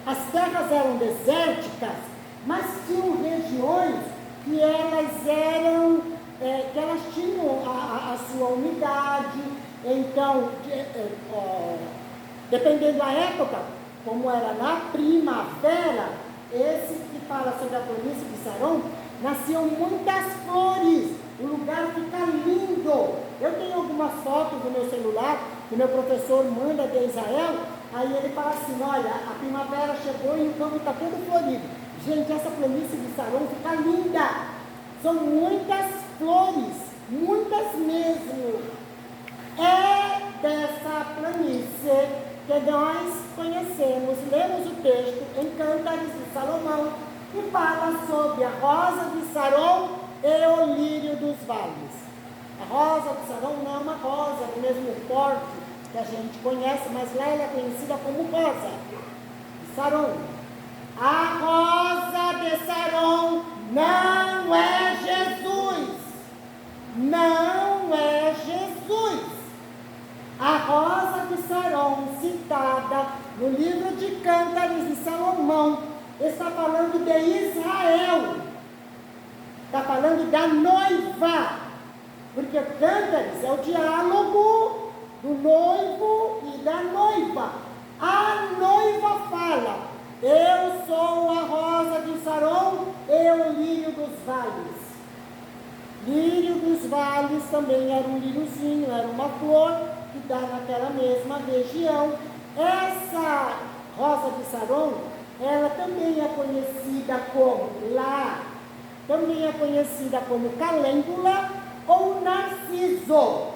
as terras eram desérticas, mas tinham regiões que elas tinham a sua umidade. Então, dependendo da época, como era na primavera, esse que fala sobre a planície de Saron, nasciam muitas flores, o lugar fica lindo. Eu tenho algumas fotos no meu celular, que meu professor manda de Israel, aí ele fala assim, olha, a primavera chegou e o campo está todo florido. Gente, essa planície de Saron fica linda. São muitas flores, muitas mesmo. É dessa planície que nós conhecemos, lemos o texto em Cântares de Salomão, que fala sobre a rosa de Saron e o lírio dos vales. A rosa de Saron não é uma rosa do mesmo porte que a gente conhece, mas lá ela é conhecida como rosa de Saron. A rosa de Saron não é Salomão está falando de Israel, está falando da noiva, porque cântares é o diálogo do noivo e da noiva. A noiva fala: eu sou a rosa de Saron e o lírio dos vales. Lírio dos vales também era um líriozinho, era uma flor que dá naquela mesma região. Essa rosa de Saron, ela também é conhecida como também é conhecida como calêndula ou narciso.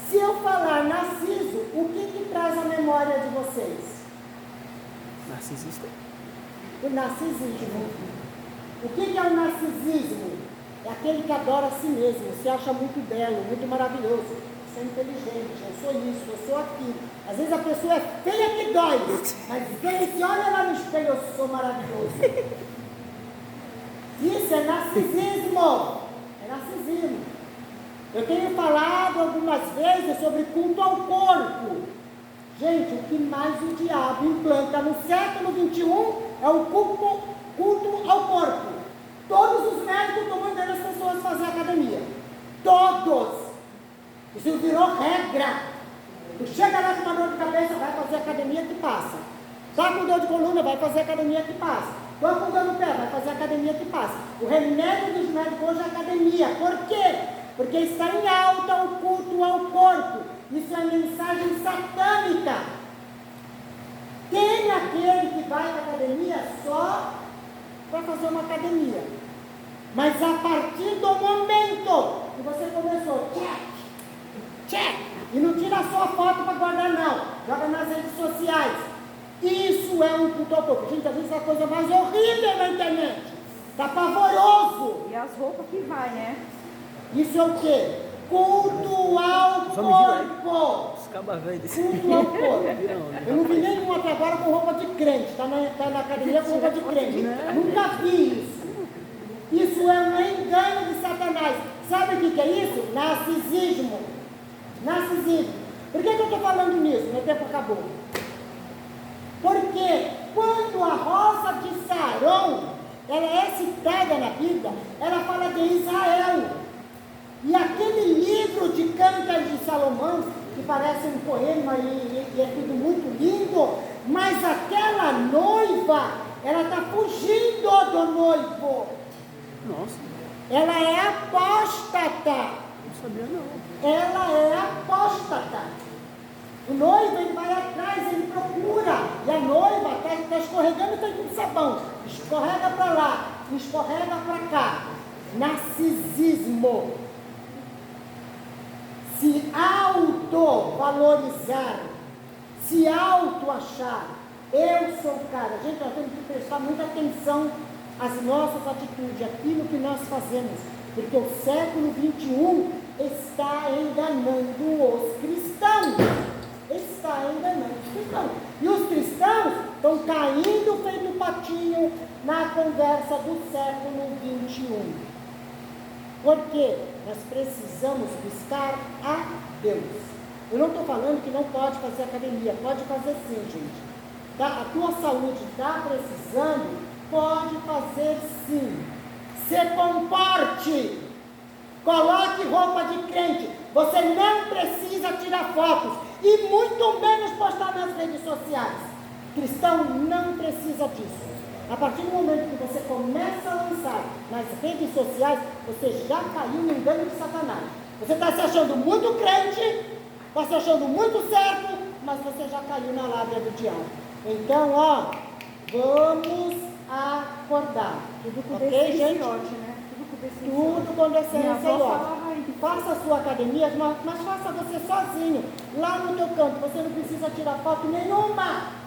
Se eu falar narciso, o que traz a memória de vocês? Narcisista. O narcisismo. O que é o narcisismo? É aquele que adora a si mesmo, se acha muito belo, muito maravilhoso. Eu sou inteligente, eu sou isso, eu sou aquilo. Às vezes a pessoa é feia que dói, mas ele se olha lá no espelho: eu sou maravilhoso. Isso é narcisismo. É narcisismo. Eu tenho falado algumas vezes sobre culto ao corpo. Gente, o que mais o diabo implanta no século XXI é o culto ao corpo. Todos os médicos estão mandando as pessoas fazer academia. Todos. Isso virou regra. Tu chega lá com uma dor de cabeça, vai fazer academia que passa. Tá com dor de coluna, vai fazer academia que passa. Tô com dor no pé, vai fazer academia que passa. O remédio dos médicos hoje é academia. Por quê? Porque está em alta o culto ao corpo. Isso é mensagem satânica. Tem aquele que vai à academia só para fazer uma academia. Mas a partir do momento que você começou, check, e não tira a sua foto para guardar não, joga nas redes sociais. Isso é um culto ao corpo. Gente, às vezes é a coisa mais horrível na internet. Está pavoroso. E as roupas que vai, né? Isso é o quê? Culto ao corpo. Os cabas velhos desse. Culto ao corpo. Eu não vi nenhum até agora com roupa de crente. Está na academia com roupa de crente. Nunca vi isso. Isso é um engano de Satanás. Sabe o que é isso? Narcisismo. Narcisismo. Por que eu estou falando nisso? Meu tempo acabou. Porque quando a rosa de Saron, ela é citada na Bíblia, ela fala de Israel. E aquele livro de Cântaros de Salomão, que parece um poema e é tudo muito lindo, mas aquela noiva, ela está fugindo do noivo. Nossa, Ela é apóstata. não sabia não. Ela é apóstata. O noivo, ele vai atrás, ele procura. E a noiva está escorregando feito de sabão. Escorrega para lá, escorrega para cá. Narcisismo. Se auto-valorizar, se auto-achar. Eu sou o cara. Gente, nós temos que prestar muita atenção às nossas atitudes, aquilo que nós fazemos. Porque o século XXI está enganando os cristãos. Está enganando os cristãos. E os cristãos estão caindo feito patinho na conversa do século XXI. Porque nós precisamos buscar a Deus. Eu não estou falando que não pode fazer academia. Pode fazer sim, gente. A tua saúde está precisando? Pode fazer sim. Se comporte. Coloque roupa de crente. Você não precisa tirar fotos. E muito menos postar nas redes sociais. Cristão não precisa disso. A partir do momento que você começa a lançar nas redes sociais, você já caiu no engano de Satanás. Você está se achando muito crente, está se achando muito certo, mas você já caiu na lábia do diabo. Então, vamos acordar. Tudo com Ok, decência gente? e ódio, né? Tudo com decência e Tudo ódio. com Minha decência avó e ódio. falava isso. Faça a sua academia, mas faça você sozinho, lá no teu canto. Você não precisa tirar foto nenhuma.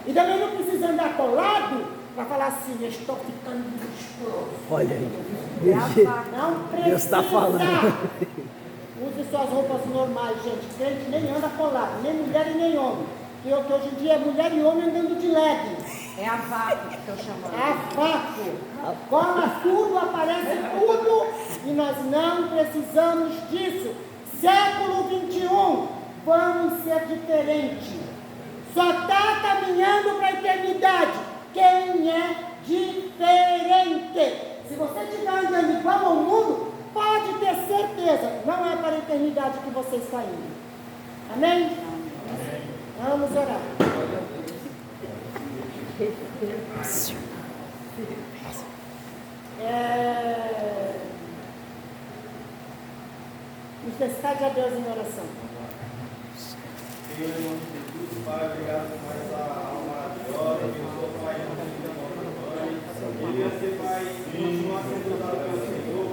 E também não precisa andar colado para falar assim: eu estou ficando musculoso. Olha aí. Não precisa. Deus está falando. Use suas roupas normais, gente. Crente nem anda colado, nem mulher e nem homem. Que hoje em dia é mulher e homem andando de leggings. É a vaca que estão chamando. A vácuo. Cola tudo, aparece tudo. E nós não precisamos disso. Século XXI, vamos ser diferentes. só está caminhando para a eternidade quem é diferente. Se você estiver andando igual ao mundo, pode ter certeza, não é para a eternidade que você está indo. Amém? Vamos orar. Nos despede a Deus em oração. Senhor, em nome de Jesus, Pai, obrigado por mais a alma maravilhosa, abençoa, Pai, em nome de Jesus, Pai. Ele ia ser, Pai, continuar sendo usado pelo Senhor,